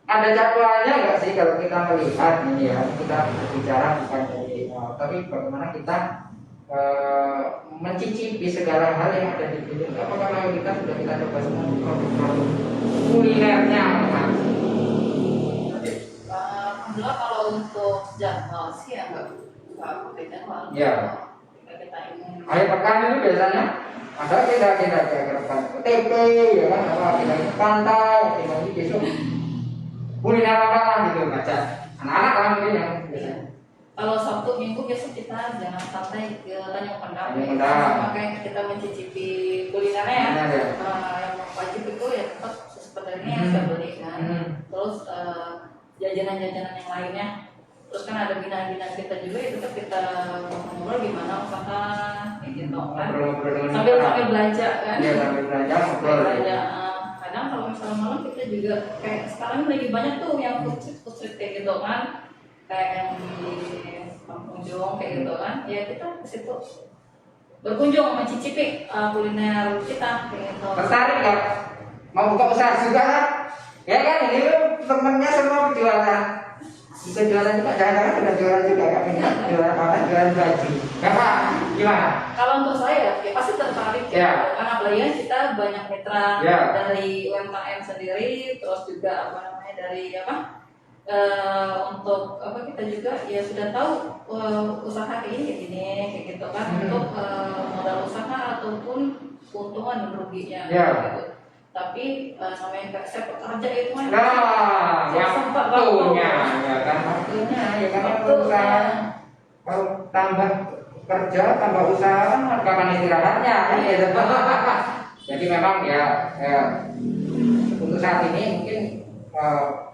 ada jadwalnya nggak sih kalau kita melihat ini ya, kita berbicara bukan dari tapi bagaimana kita mencicipi segala hal yang ada di Belitung. Apakah kalau kita sudah kita coba semua produk-produk kulinernya, Mas? Alhamdulillah kalau untuk jadwal sih ya nggak pakai jadwal. Ya. Kita ingin. Akhir pekan itu biasanya ada kita ke depan TP ya kan, apa kita ke pantai, kita besok kuliner apa lah gitu baca. Anak-anak kan mungkin yang biasanya. Kalau Sabtu Minggu biasa kita jangan santai ke Tanjung Pendam. Tanjung Pendam. Makanya kita mencicipi kulinernya ya. Ya. Yang wajib itu ya tetap seperti ini yang saya beli kan. Terus jajanan-jajanan yang lainnya. Terus kan ada bina-bina kita juga itu kan kita ngobrol gimana usaha kayak gitu kan. Sambil belanja kan. Iya, sambil belanja ngobrol. Belanja. Kadang kalau misalnya malam kita juga kayak sekarang lagi banyak tuh yang food street kayak gitu kan. Kayak yang di Kampung Jong kayak gitu kan. Ya kita ke situ berkunjung mencicipi kuliner kita kayak gitu. Tertarik nggak? Mau buka usaha juga kan? Ya kan, ini temennya semua jualan. Bisa jualan juga, jangan-jangan sudah jualan juga kan? Jualan apa? Jualan baju. Apa? Gimana? Kalau untuk saya, ya pasti tertarik Ya. Karena apalagi kita banyak mitra Ya. dari UMKM sendiri, terus juga apa namanya dari apa? Untuk apa kita juga ya sudah tahu usaha kayak gini kayak gitu kan untuk modal usaha ataupun keuntungan dan ruginya Ya. gitu. Tapi namanya kayak saya pekerja itu kan Nah, saya yang sempat waktunya, ya kan? Waktunya, ya kan? Usaha. Kalau tambah kerja, tambah usaha kan kapan istirahatnya, kan? Gitu. Jadi memang ya untuk saat ini mungkin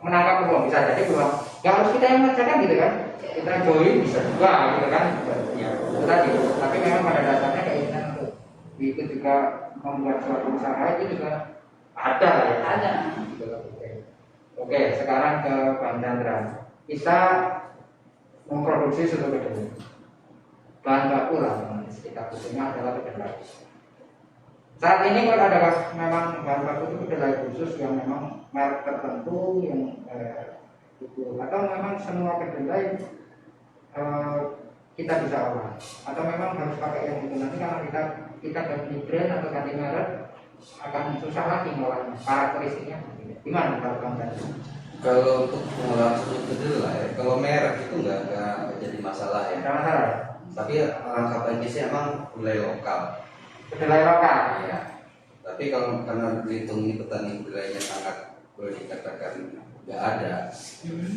menangkap peluang bisa jadi peluang. Gak harus kita yang mengerjakan gitu kan? Kita join bisa juga gitu kan? Ya itu tadi. Tapi memang pada dasarnya keinginan untuk ikut juga membuat suatu usaha itu juga ada ya. ada. Oke, sekarang ke Bang Chandra. Kita memproduksi suatu kedelai. Bahan baku lah, kita khususnya adalah kedelai. Saat ini kalau ada memang bahan baku itu kedelai khusus yang memang merek tertentu yang itu, atau memang semua kedelai kita bisa olah, atau memang harus pakai yang itu nanti karena kita ganti brand atau ganti merek akan susah lagi ngolahnya, karakteristiknya gimana kalau Bang Chandra? Kalau untuk pengolahan susu kedelai, kalau merek itu nggak jadi masalah ya. Nggak masalah. Tapi langkah baiknya sih emang kedelai lokal. Kedelai lokal. Ya. Tapi kalau karena Belitung ini petani kedelainya sangat boleh dikatakan nggak ada,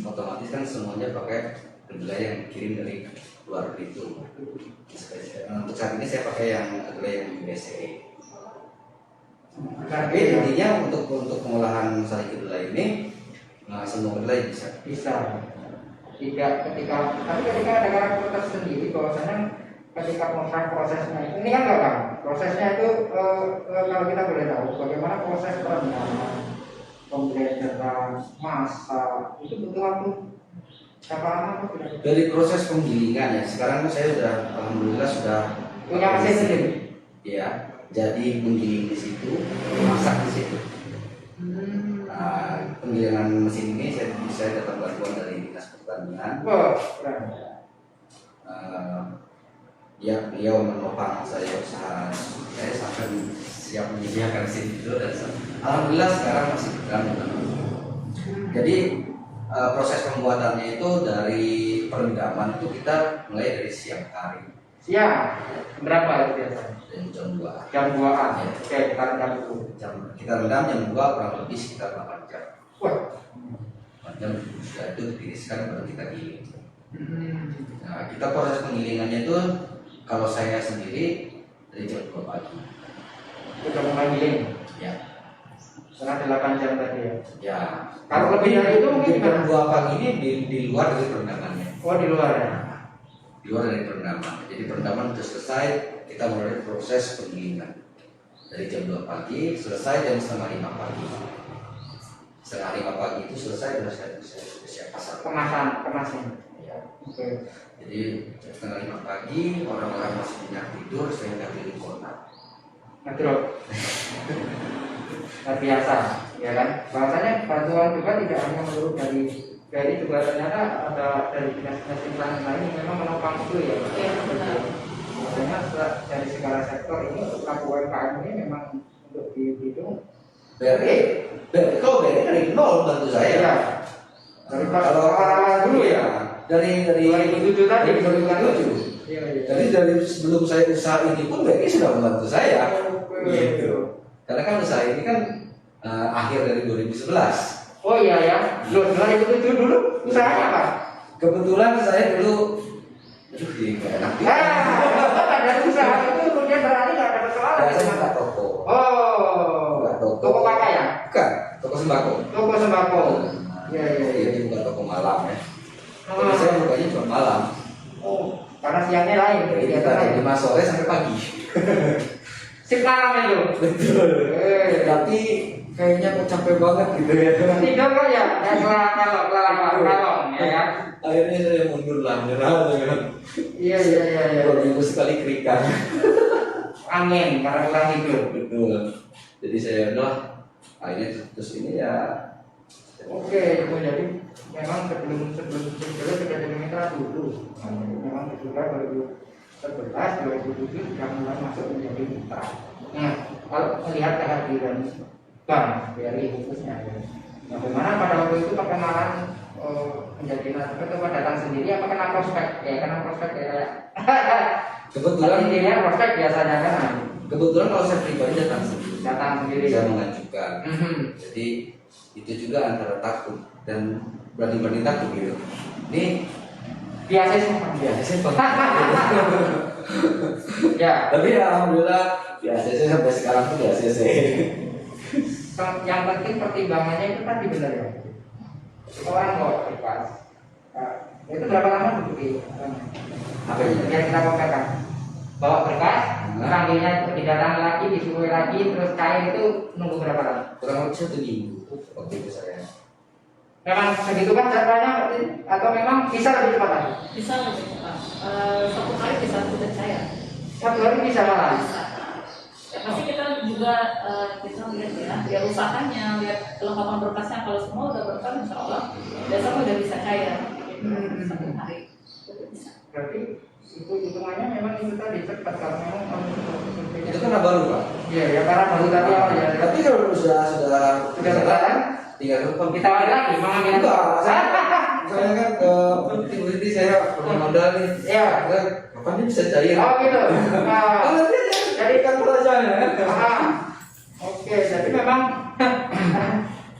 otomatis kan semuanya pakai kedelai yang dikirim dari luar Belitung. Untuk saat ini saya pakai yang kedelai yang USA. Tapi intinya untuk pengolahan sari kedelai ini semua kedelai bisa. Tidak ketika ada karakter tersendiri bahwasanya ketika prosesnya ini kan nggak kan prosesnya itu kalau kita boleh tahu bagaimana proses perendaman, pemblenderan, masak itu butuh waktu berapa lama? Dari proses penggilingan ya, sekarang saya sudah alhamdulillah sudah punya mesin sendiri. Ya, jadi menggiling di situ, masak di situ. Nah, penggilingan mesin ini saya dapat bantuan dari Dinas Pertanian. Ya, beliau menopang saya usaha saya sampai siap menyediakan mesin itu dan alhamdulillah sekarang masih berjalan. Jadi proses pembuatannya itu dari perendaman itu kita mulai dari siang hari. Siang berapa itu biasanya? Jam 2. Jam 2-an. Ya. Oke, kita rendam dulu. Kita rendam jam 2 kurang lebih sekitar 8 jam. Wah, 8 jam sudah itu ditiriskan baru kita giling. Nah, kita proses penggilingannya itu kalau saya sendiri dari jam 2 pagi. Sudah mulai giling. Ya. Setengah 8 jam tadi ya. Ya. Kalau lebih dari itu mungkin jam gimana? 2 pagi ini di luar dari perendamannya. Oh di luar ya. Di luar dari perendaman. Jadi perendaman sudah selesai, kita mulai proses penggilingan. Dari jam 2 pagi selesai jam setengah 5 pagi. Setengah 5 pagi itu selesai sudah saya siap pasar. Kemasan. Ya. Oke. Jadi jam setengah 5 pagi orang-orang masih banyak tidur, saya nggak keliling kota. Ngetrok. Luar biasa, ya kan? Bahwasanya bantuan juga tidak hanya melulu dari juga ternyata ada dari dinas-dinas instansi lain yang memang menopang itu ya. Iya, benar. Makanya dari segala sektor ini untuk pelaku UMKM ini memang untuk dihitung. Kalau BRI dari nol bantu saya. Iya. Dari Kalau awal dulu ya. Dari 2007 tadi. 2007. Iya, iya. Jadi dari sebelum saya usaha ini pun BRI sudah membantu saya. Oke. Gitu. Karena kan usaha ini kan akhir dari 2011. Oh iya ya. 2007 dulu usahanya apa? Kebetulan saya dulu, aduh ini nggak enak. Ada usaha itu kemudian berarti nggak ada persoalan. Saya buka toko. Oh. Buka toko. Toko apa ya? Bukan, toko sembako. Toko sembako. Iya iya iya. Jadi buka toko malam ya. Oh. Jadi saya bukanya cuma malam. Oh, karena siangnya lain. Jadi kita dari 5 sore sampai pagi. Sip malam itu. Betul. Tapi kayaknya kok capek banget gitu ya. Tidur kan ya? Kalau ya kan? Akhirnya saya mundur lah, menyerah dengan Iya iya iya iya. 2 minggu sekali kerikan. Angin karena kurang tidur. Betul. Jadi saya udah akhirnya terus ini ya. Oke, itu jadi memang sebelum sudah jadi mitra dulu. Memang juga 2011, 2007 sudah mulai masuk menjadi mitra. Nah, kalau melihat kehadiran bank dari khususnya, ya. Bagaimana pada waktu itu perkenalan menjadi nasabah itu datang sendiri apa kena prospek? Ya kena prospek ya. Kebetulan Intinya prospek biasanya kan. Kebetulan kalau saya pribadi Datang sendiri. saya mengajukan. Mhm. Jadi itu juga antara takut dan berani takut gitu. Ini Biasa sih. biasa sih Pak. Ya. Tapi ya alhamdulillah biasa sih sampai sekarang tuh biasa sih. Yang penting pertimbangannya itu tadi benar ya. Orang kok ikhlas. Itu berapa lama duduk di Apa ini? yang kita pamerkan? Bawa berkas, panggilnya didatangi lagi, disuruh lagi, terus cair itu nunggu berapa lama? Kurang lebih 1 minggu waktu itu saya. Memang segitu kan caranya atau memang bisa lebih cepat lagi? Bisa lebih cepat. Satu kali bisa kita percaya. 1 hari bisa malah. Bisa. Ya, pasti kita juga kita lihat ya usahanya, lihat kelengkapan berkasnya. Kalau semua udah berkas, insya Allah besok udah bisa cair. Satu hari itu bisa. Berarti itu hitungannya memang itu tadi cepat kalau memang Itu karena baru Pak. Iya ya karena baru tadi awal ya. Tapi kalau sudah jalan, tinggal numpang kita balik lagi mengambil. enggak. Saya kan ke peneliti saya punya modal nih. Iya. Kapan dia bisa cair? Oh gitu. Nah, Jadi kan pelajarannya. Oke, jadi memang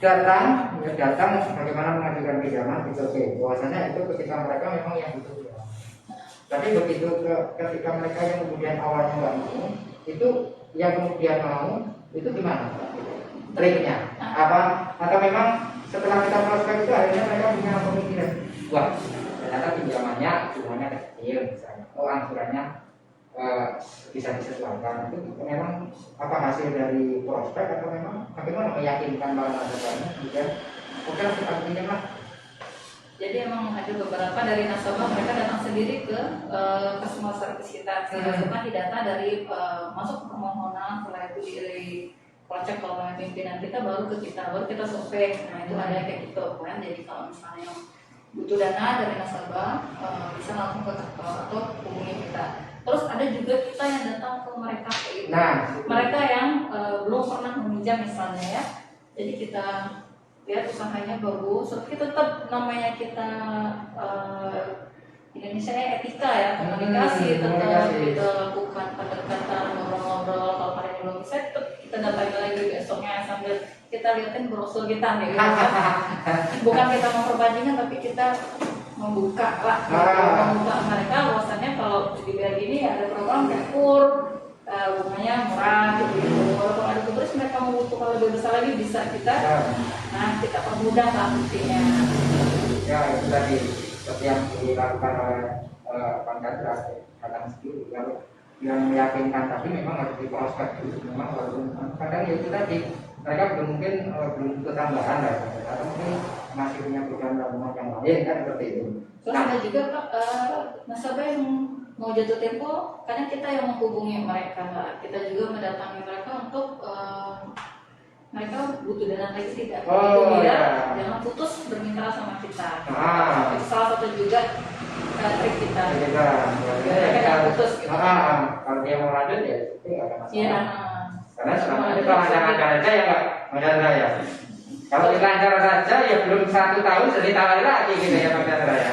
datang bagaimana mengajukan pinjaman itu oke. Bahwasanya itu ketika mereka memang yang butuh. Tapi begitu ketika mereka yang kemudian awalnya nggak mau, itu yang kemudian mau itu gimana? Triknya apa? Atau memang setelah kita prospek itu akhirnya mereka punya pemikiran, wah ternyata pinjamannya jumlahnya kecil misalnya, oh angsurannya bisa disesuaikan. Itu memang apa hasil dari prospek atau memang bagaimana meyakinkan para nasabahnya kemudian oke kita pinjam lah. Jadi emang ada beberapa dari nasabah mereka datang sendiri ke customer service kita, masukkan di data dari masuk permohonan, setelah itu di kocek oleh pimpinan kita baru ke kita, baru kita survei. Nah itu ada kayak gitu kan. Jadi kalau misalnya butuh dana dari nasabah bisa langsung ke kantor atau hubungi kita. Terus ada juga kita yang datang ke mereka itu. Nah, mereka yang belum pernah meminjam misalnya ya. Jadi kita lihat usahanya bagus, tapi tetap namanya kita Indonesia etika ya, komunikasi tetap kita lakukan pendekatan, ngobrol-ngobrol. Kalau kalian belum bisa, tetap kita datangi lagi besoknya sambil kita liatin brosur kita nih. Bukan kita mau perbandingan, tapi kita membuka lah, membuka mereka bahwasannya kalau di BRI ini ada program dapur, bunganya murah gitu. Walaupun ada turis mereka mau butuh kalau lebih besar lagi bisa kita, nah kita permudah lah buktinya. Ya itu tadi seperti yang dilakukan oleh Pancasila kadang sendiri kalau yang meyakinkan tapi memang harus diproses dulu memang walaupun kadang ya itu tadi mereka mungkin belum ketambahan lah atau mungkin masih punya program tabungan yang lain kan seperti itu. Terus ada juga Pak nasabah yang mau jatuh tempo, kadang kita yang menghubungi mereka, kita juga mendatangi mereka untuk mereka butuh dana lagi tidak, jangan putus bermitra sama kita. Itu salah satu juga trik kita. Mereka jangan putus. Gitu. Kalau dia mau lanjut ya itu nggak ada masalah. Iya. Karena selama itu lancar-lancar aja ya Pak, Chandra ya. Kalau kita lancar saja ya belum 1 tahun jadi tawar lagi gitu ya Pak Chandra ya.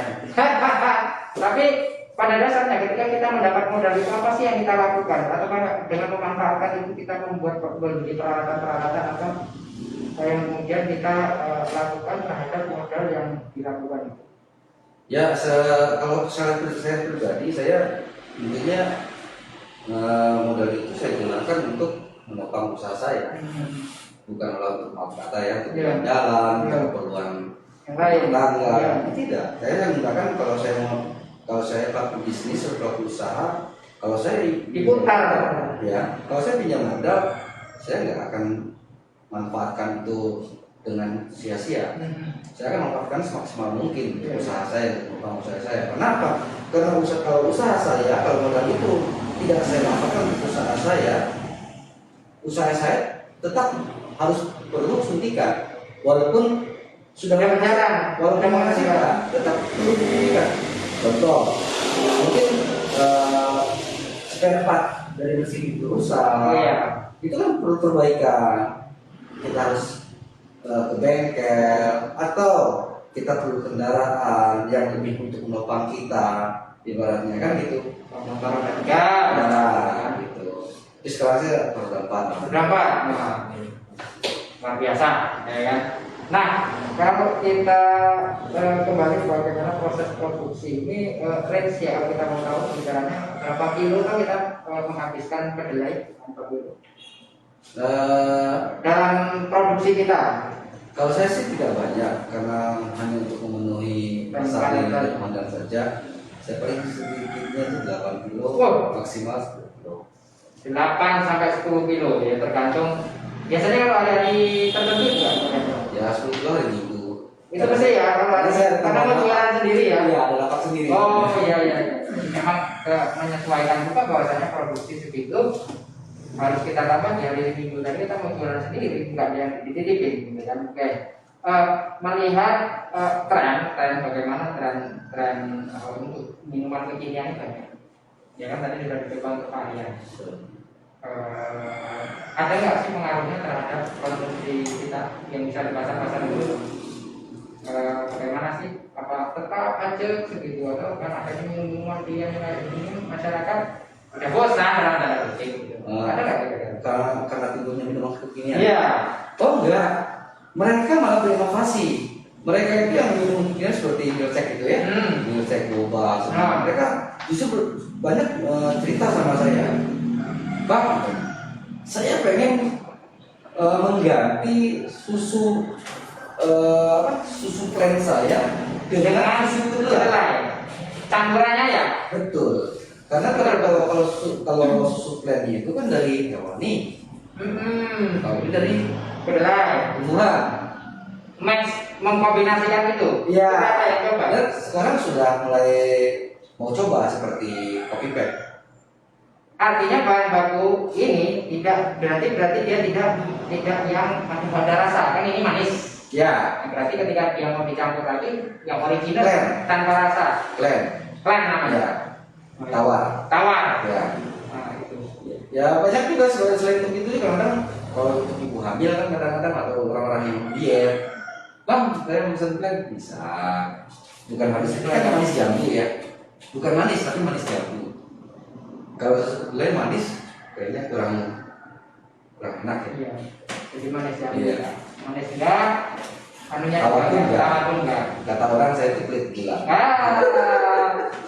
Tapi pada dasarnya ketika kita mendapat modal itu apa sih yang kita lakukan? Atau dengan memanfaatkan itu kita membuat beli peralatan-peralatan atau yang kemudian kita lakukan terhadap modal yang dilakukan itu? Ya, kalau saya pribadi saya intinya modal itu saya gunakan untuk menopang usaha saya, bukan untuk maaf kata ya, untuk jalan, untuk keperluan yang lain. Tidak, saya menggunakan kalau saya pelaku bisnis atau pelaku usaha, kalau saya diputar, ya, kalau saya pinjam modal, saya nggak akan manfaatkan itu dengan sia-sia. Saya akan manfaatkan semaksimal mungkin usaha saya, usaha saya. Kenapa? Karena kalau usaha saya, kalau modal itu tidak saya manfaatkan untuk usaha saya tetap harus perlu suntikan, walaupun sudah berjalan, walaupun menghasilkan, tetap perlu suntikan. Contoh, mungkin spare part dari mesin itu rusak, itu kan perlu perbaikan. Kita harus ke bengkel atau kita perlu kendaraan yang lebih untuk menopang kita, ibaratnya kan gitu. Motor kan gitu. Jadi sekarang saya berdampak. Luar biasa, ya kan? Nah, kalau kita kembali bagaimana proses produksi ini, range ya kalau kita mau tahu bicaranya berapa kilo kan kita menghabiskan kedelai berapa kilo dalam produksi kita. Kalau saya sih tidak banyak karena hanya untuk memenuhi pasar yang ada saja. Saya paling sedikitnya itu 8 kilo, maksimal 10 kilo. 8 sampai 10 kilo ya tergantung. Biasanya kalau ada di tertentu juga. Ya 10 kilo hari Minggu. Itu pasti ya kalau ada karena mau jualan sendiri ya. Iya, ada lapak sendiri. Oh iya. Memang menyesuaikan juga bahwasanya produksi segitu harus kita tambah di hari Minggu tadi kita mau jualan sendiri, bukan yang dititipin gitu kan. Oke. Melihat tren bagaimana tren untuk minuman kekinian banyak. Ya kan tadi sudah dicoba untuk varian. Ada nggak sih pengaruhnya terhadap konsumsi kita yang bisa di pasar-pasar itu? Bagaimana sih? Apa tetap aja segitu atau kan adanya minuman yang kayak ini masyarakat udah bosan dalam tanda kutip gitu. Ada nggak kira-kira? Karena timbulnya minuman kekinian. Iya. Oh enggak. Mereka malah berinovasi. Mereka itu yang minum kekinian seperti milkshake itu ya, milkshake boba. Mereka justru banyak cerita sama saya. Bang, saya pengen mengganti susu plan saya dengan susu kedelai. Campurannya ya? Betul. Karena kalau susu plan itu kan dari hewani. Kalau ini dari kedelai, tumbuhan. Mengkombinasikan itu. Iya. Coba. Dan sekarang sudah mulai mau coba seperti kopi pack. Artinya bahan baku ini tidak berarti dia tidak yang ada rasa, kan ini manis. Ya. Berarti ketika dia mau dicampur lagi yang original tanpa rasa. Plan namanya. Tawar. Ya. Nah, itu. Ya banyak juga selain untuk itu kadang-kadang kalau untuk ibu hamil kan kadang-kadang atau orang-orang yang diet, bang saya pesan plan bisa. Bukan manis, kan manis jambu ya. Bukan manis tapi manis jambu. Kalau lain manis, kayaknya kurang enak ya. Iya. Jadi manis jambu. Iya. Manis enggak, anunya Tawa tuh enggak. tawa tuh enggak. Kata orang saya itu pelit gula.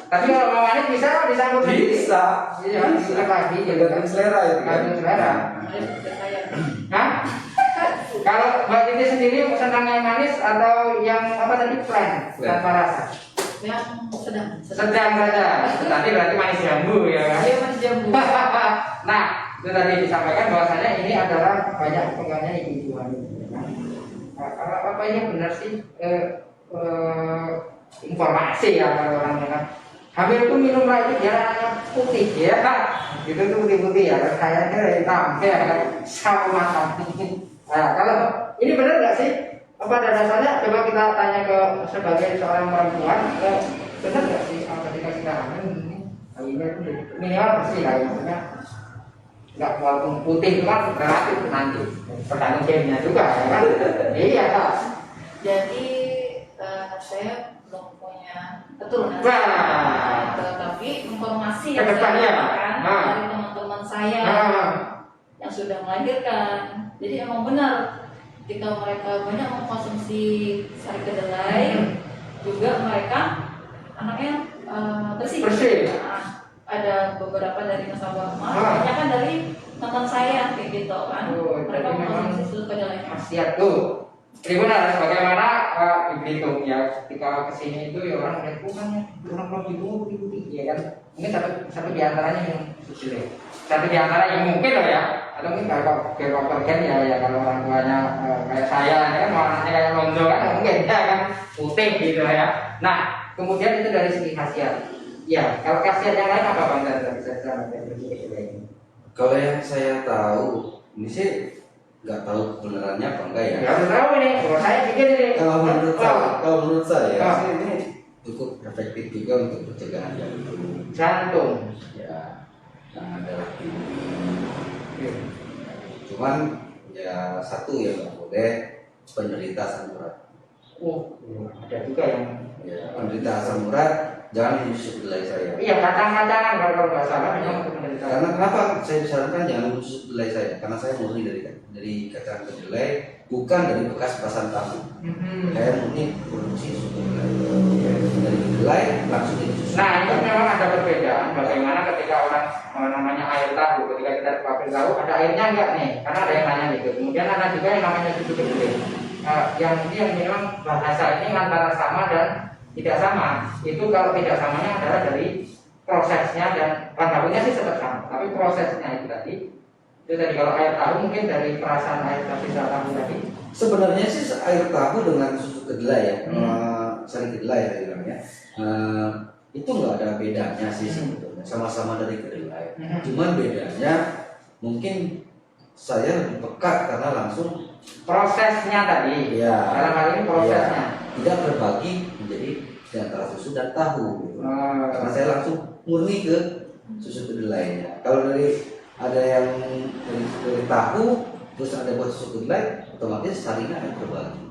Tapi kalau mau manis bisa disambut sendiri. Bisa. Iya, bisa lagi jadi kan Tergantung selera ya. tergantung selera. Ada juga saya. Hah? Kalau Mbak Titi sendiri senang yang manis atau yang apa tadi plain tanpa rasa? Yang sedang. Sedang saja. Tadi berarti manis jambu ya kan? Iya mas jambu. Nah, itu tadi disampaikan bahwasanya ini adalah banyak penggangnya ibu-ibu hamil. Apa ini benar sih informasi ya kalau orang bilang hamil itu minumlah itu biar putih ya, itu tuh putih-putih ya. Kayaknya hitam ya kan, sawo matang. Nah, kalau ini benar nggak sih? Apa ada dasarnya? Coba kita tanya ke sebagai seorang perempuan, benar nggak sih ketika kita hamil ini bayinya itu minimal bersih lah ya, maksudnya nggak walaupun putih itu kan relatif nanti tergantung gennya juga ya kan. Iya Kak. Jadi saya belum punya keturunan. Wah. Tetapi informasi Ke yang saya depannya. dapatkan Nah. dari teman-teman saya yang sudah melahirkan. Jadi emang benar ketika mereka banyak mengkonsumsi sari kedelai, juga mereka anaknya bersih. Bersih. Nah, ada beberapa dari nasabah emas, Ah. banyak kan dari teman saya kayak gitu kan. Oh, Mereka jadi memang mengkonsumsi susu kedelai. Khasiat tuh. Jadi benar bagaimana di Belitung ya ketika kesini itu ya orang lihat kan orang putih-putih ya kan. Mungkin satu di antaranya yang kecil. Satu di antara yang mungkin loh ya. Atau mungkin kalau kan ya kalau orang tuanya kayak saya ya kan warnanya kayak londo kan mungkin ya kan putih gitu ya. Nah kemudian itu dari segi khasiat. Ya kalau khasiat yang lain apa bang dari saya ini? Kalau yang saya tahu, ini sih nggak tahu kebenarannya apa enggak ya. Ya udah tahu ini, kalau saya pikir ini. Kalau menurut saya Ah. sih ini cukup efektif juga untuk pencegahan jantung. Jantung. Ya, nah ada lagi. Cuman ya satu ya nggak boleh penderita asam urat. Oh, ada juga yang. Ya, penderita asam urat jangan menusuk kedelai saya. Iya kacang-kacangan kalau nggak salah memang untuk menderita. Karena kenapa saya disarankan jangan menusuk kedelai saya? Karena saya murni dari kacang kedelai, bukan dari bekas basan tahu. Saya murni produksi susu kedelai. Dari kedelai langsung jadi susu. Nah itu memang ada perbedaan. Bagaimana ketika orang namanya air tahu, ketika kita pakai tahu ada airnya enggak nih? Karena ada yang nanya gitu. Kemudian ada juga yang namanya susu kedelai. Yang ini yang memang bahasa ini antara sama dan tidak sama. Itu kalau tidak samanya adalah dari prosesnya dan bahan bakunya sih tetap sama, tapi prosesnya itu tadi kalau air tahu mungkin dari perasaan air tahu tadi. Sebenarnya sih air tahu dengan susu kedelai ya, sari kedelai ya bilangnya, itu nggak ada bedanya sih sebetulnya, sama-sama dari kedelai. Cuman bedanya mungkin saya lebih peka karena langsung Prosesnya tadi, ya, dalam hal ini prosesnya. tidak terbagi menjadi di antara susu dan tahu gitu. Karena saya langsung murni ke susu kedelainya. Kalau ada yang dari tahu terus ada buat susu kedelai, otomatis sarinya akan terbagi.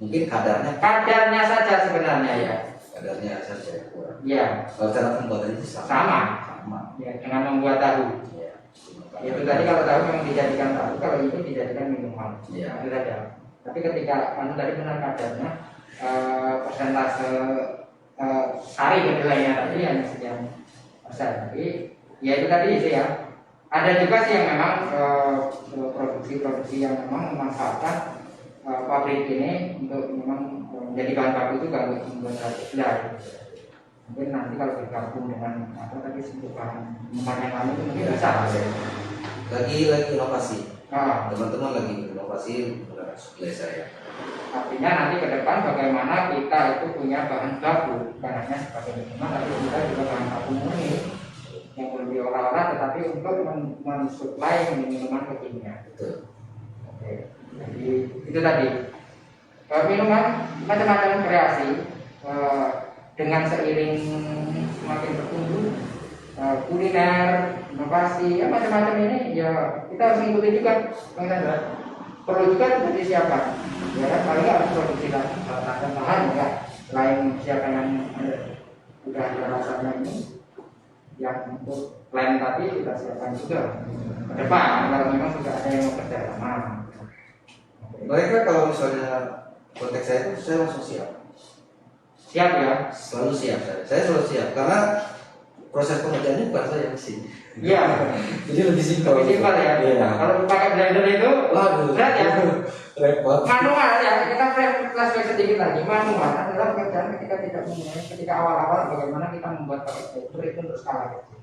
Mungkin Kadarnya saja sebenarnya ya. kadarnya saja kurang. Ya, Kalau cara pembuatannya sih sama. ya dengan membuat tahu. Ya. Itu tadi kalau tahu memang dijadikan tahu, kalau itu dijadikan minuman. Ya. Itu saja. Tapi ketika tadi benar kadarnya persentase sari kedelainya tadi hanya sekian persen. Tapi ya itu tadi sih ya. Ada juga sih yang memang produksi yang memang memanfaatkan pabrik ini untuk memang menjadi bahan baku itu kalau membuat sari kedelai. Mungkin nanti kalau bergabung dengan apa tadi sebut bahan yang lain itu mungkin bisa. Lagi inovasi. Teman-teman lagi inovasi menggunakan susu kedelai saya. Artinya nanti ke depan bagaimana kita itu punya bahan baku, bukan hanya sebagai minuman, tapi kita juga bahan baku murni yang belum diolah-olah, tetapi untuk mensuplai minuman kekinian. Betul. Oke, jadi itu tadi minuman macam-macam kreasi dengan seiring semakin bertumbuh kuliner, inovasi, macam-macam ini ya kita harus mengikuti juga, Bang Chandra. Perlu juga untuk disiapkan, ya kan? Paling nggak harus produksi bahan ya, selain siapa yang sudah ada rasanya ini, yang untuk lain tadi kita siapkan juga ke depan kalau memang sudah ada yang bekerja sama. Oke. Mereka kalau misalnya konteks saya itu saya langsung siap. Siap ya. Selalu siap saya selalu siap karena proses pengerjaannya bukan saya mesin. Iya. Jadi lebih simpel. Lebih simpel ya. Iya. Kalau pakai blender itu, Waduh. berat ya. Repot. Manual ya. Kita flashback sedikit lagi. Manual adalah pekerjaan ketika awal-awal bagaimana kita membuat pakai blender itu untuk skala kecil.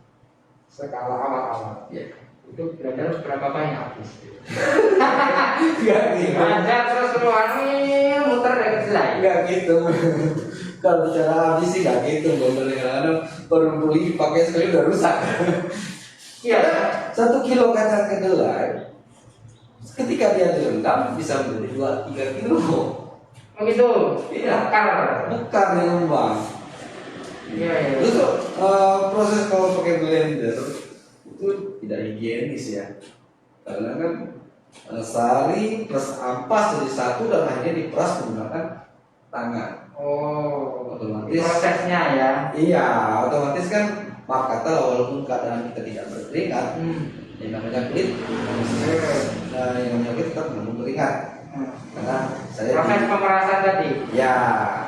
Skala awal-awal. Iya. Itu blender berapa banyak habis? Enggak gitu. Ada sesuatu muter dari kecil lagi. Enggak gitu. Kalau bicara habis sih enggak gitu. Kadang-kadang baru beli pakai sekali udah rusak. Iya. 1 kilo kacang kedelai ketika dia direndam bisa menjadi 2-3 kilo. Oh gitu. Iya. Bakar. Bukan yang bang. Iya iya. Itu proses kalau pakai blender itu tidak higienis ya. Karena kan sari plus ampas jadi satu dan akhirnya diperas menggunakan tangan. Oh, Otomatis. prosesnya ya. Iya, otomatis kan maaf kata walaupun keadaan kita tidak berkeringat, yang namanya kulit, yang namanya kulit tetap menunggu keringat. Karena saya Proses pemerasan tadi. ya.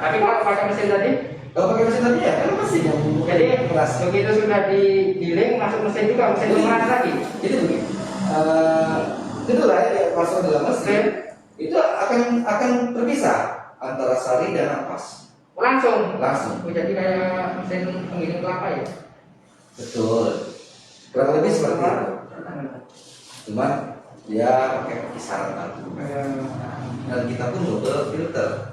Tapi kalau pakai mesin tadi, Kalau pakai mesin tadi ya, kan mesin yang jadi keras. begitu sudah di giling masuk mesin juga, mesin pemeras lagi. Jadi begini, kedelai ya masuk dalam mesin itu akan terpisah antara sari dan ampas. Langsung. Langsung. Oh, jadi kayak mesin penggiling kelapa ya. Betul. Kurang lebih seperti itu. Cuman dia pakai kisaran satu. Dan kita pun double filter.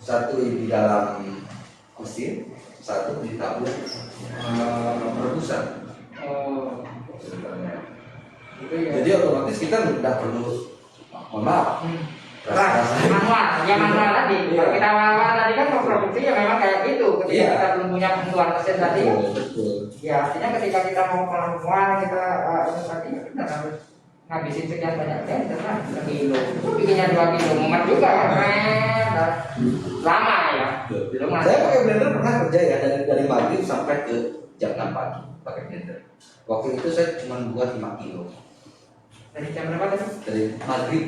Satu di dalam mesin, satu di tabung perebusan. Oh, Filternya. itu ya. Jadi otomatis kita tidak perlu, mohon maaf, Manual, ya manual tadi. Iya. Kalau kita awal-awal tadi kan memproduksi ya memang kayak gitu. Ketika Iya. kita belum punya bantuan mesin tadi, Betul. ya artinya ketika kita mau manual kita itu tadi ya kita harus ngabisin sekian banyak blender lah, sekilo. Itu bikinnya 2 kilo, mumet juga kan, lama ya. Belum Saya pakai blender pernah kerja ya dari maghrib sampai ke jam 6 pagi pakai blender. Waktu itu saya cuma buat 5 kilo. dari jam berapa tadi? Dari maghrib.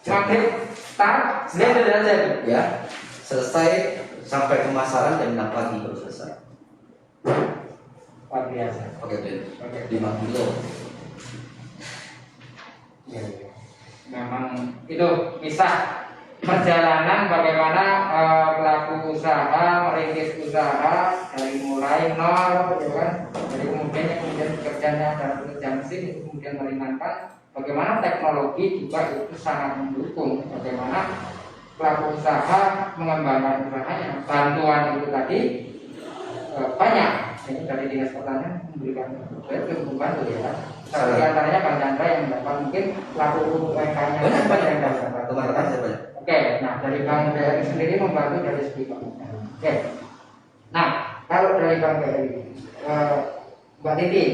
Maghrib, start, blender aja. Ya, selesai sampai pemasaran jam 6 pagi baru selesai. Luar biasa. Pakai blender. Oke. 5 kilo. Ya, ya. Memang itu kisah perjalanan bagaimana pelaku usaha merintis usaha dari mulai nol, ya kan? Dari kemudian bekerjanya dalam pekerjaan mesin itu kemudian meringankan. Bagaimana teknologi juga itu sangat mendukung. Bagaimana pelaku usaha mengembangkan usahanya. Bantuan itu tadi banyak. Ini dari dinas pertanian memberikan membantu ya. Salah di antaranya Bang Chandra yang mendapat mungkin pelaku UMKM-nya Banyak. yang dapat. Teman-teman saya banyak. Oke, nah dari Bang BRI sendiri membantu dari segi bangunan. Oke, nah kalau dari Bang BRI, Mbak Titi,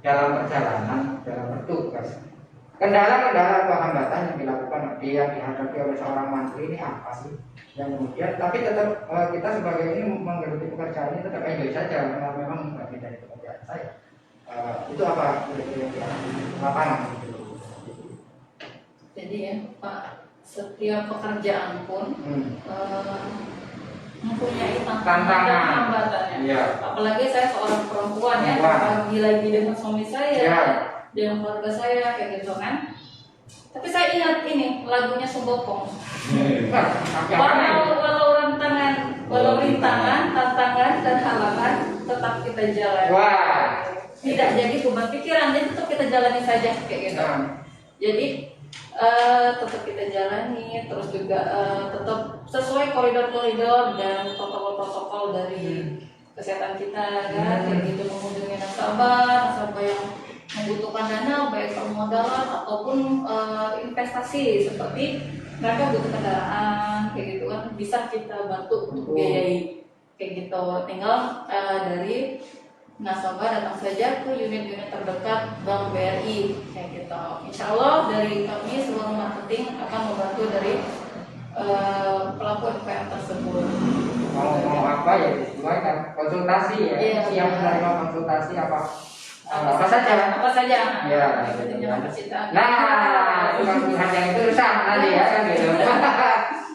dalam perjalanan, dalam bertugas, kendala-kendala atau hambatan yang dilakukan yang dihadapi oleh seorang mantri ini apa sih? Yang kemudian, tapi tetap kita sebagai ini menggeluti pekerjaan ini tetap enjoy saja karena memang bagian dari pekerjaan saya. Itu apa yang di lapangan? Jadi ya Pak, setiap pekerjaan pun mempunyai tantangan dan hambatannya. Iya. Apalagi saya seorang perempuan ya, Perempuan. apalagi lagi dengan suami saya, Iya. dengan keluarga saya kayak gitu kan. Tapi saya ingat ini lagunya Sumbokong. Walau rintangan, tantangan dan halangan tetap kita jalani. Wah. Tidak jadi beban pikiran, jadi tetap kita jalani saja kayak gitu. Jadi tetap kita jalani, terus juga tetap sesuai koridor-koridor dan protokol-protokol dari kesehatan kita kan, kayak gitu mengunjungi nasabah yang membutuhkan dana baik permodalan ataupun investasi seperti mereka butuh kendaraan kayak gitu kan bisa kita bantu untuk biayai kayak gitu. Tinggal dari nasabah datang saja ke unit-unit terdekat Bank BRI kayak gitu. Insya Allah dari kami seluruh marketing akan membantu dari pelaku UMKM tersebut. Mau apa ya disesuaikan konsultasi ya. Iya, Siap benar. menerima konsultasi apa apa saja. Apa saja. Ya, Seperti nyaman percintaan. Nah, tukang pilihan yang itu rusak nanti ya kan gitu.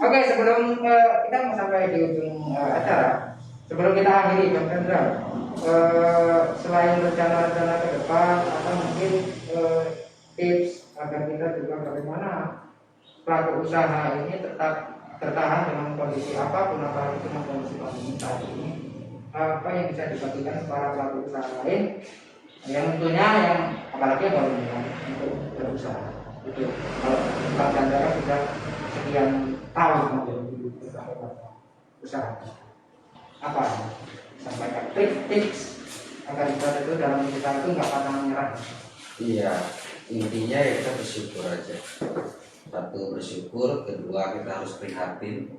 Oke, sebelum kita mau sampai di ujung acara, sebelum kita akhiri Bang Chandra, selain rencana-rencana ke depan atau mungkin tips agar kita juga bagaimana pelaku usaha ini tetap tertahan dengan kondisi apapun, apalagi dengan kondisi pandemi saat ini, apa yang bisa dibagikan para pelaku usaha lain yang tentunya yang apalagi yang baru mulai untuk berusaha itu. Kalau Bang Chandra sudah sekian tahun menjadi usaha, apa sampaikan tips agar kita itu dalam usaha itu nggak pantang menyerah. Iya, intinya ya kita bersyukur aja. Satu, bersyukur. Kedua, kita harus prihatin.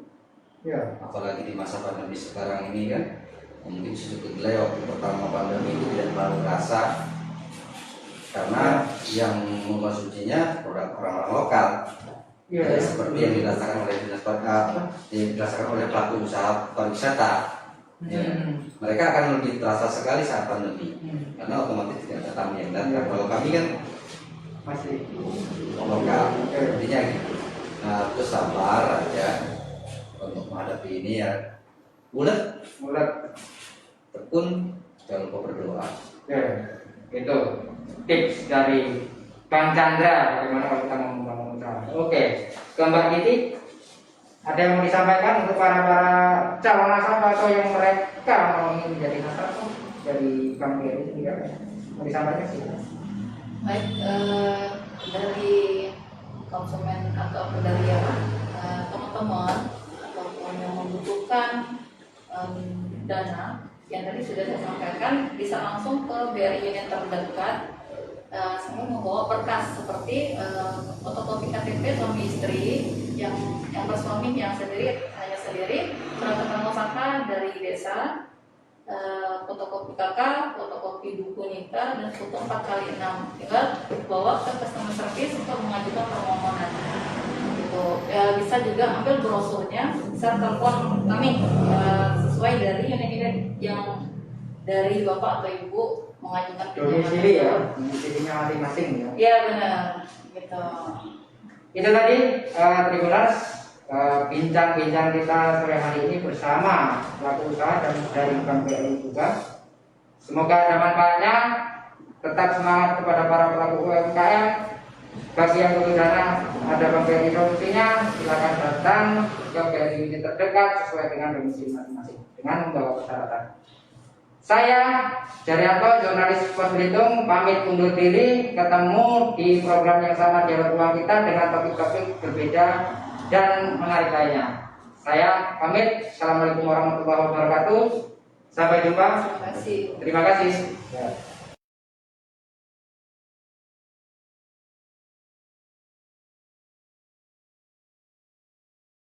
Ya. Apalagi di masa pandemi sekarang ini kan, mungkin sedikit delay waktu pertama pandemi itu tidak terlalu terasa, karena yang mengkonsumsinya produk orang-orang lokal. Ya. Seperti yang dirasakan oleh dirasakan oleh pelaku usaha pariwisata. Ya. Mereka akan lebih terasa sekali saat pandemi, karena otomatis tidak ada tamu yang datang. Kalau kami kan Masih lokal, intinya gitu. Nah, terus sabar aja untuk menghadapi ini ya. Bulat, tekun, jangan lupa berdoa. ya, itu tips dari Bang Chandra bagaimana kalau kita mau membangun usaha. Oke, ke Mbak Titi, ada yang mau disampaikan untuk para calon nasabah atau yang mereka mau ingin menjadi nasabah dari Bang Beri sendiri, mau disampaikan sih? Baik, dari konsumen atau dari teman-teman ataupun yang membutuhkan dana yang tadi sudah saya sampaikan, bisa langsung ke BRI unit terdekat. Saya membawa berkas seperti fotokopi KTP suami istri yang bersuami, yang sendiri hanya sendiri, surat keterangan usaha dari desa, fotokopi KK, fotokopi buku nikah, dan foto 4x6. Tinggal bawa ke customer service untuk mengajukan permohonan. Gitu. Bisa juga ambil brosurnya, bisa telepon kami sesuai dari unit-unit yang dari bapak atau ibu mengajukan Domisili ya, domisilinya masing-masing ya. Iya benar, gitu. Itu tadi Tribuners, bincang-bincang kita sore hari ini bersama pelaku usaha dan dari Bank BRI juga. Semoga ada manfaatnya. Tetap semangat kepada para pelaku UMKM. Bagi yang butuh dana, ada Bank BRI solusinya. Silakan datang ke BRI unit terdekat sesuai dengan domisili masing-masing dengan membawa persyaratan. Saya Jaryanto, jurnalis Pos Belitung, pamit undur diri. Ketemu di program yang sama Dialog Ruang Kita dengan topik-topik berbeda dan menarik lainnya. Saya pamit. Assalamualaikum warahmatullahi wabarakatuh. Sampai jumpa. Terima kasih. Terima kasih. Ya.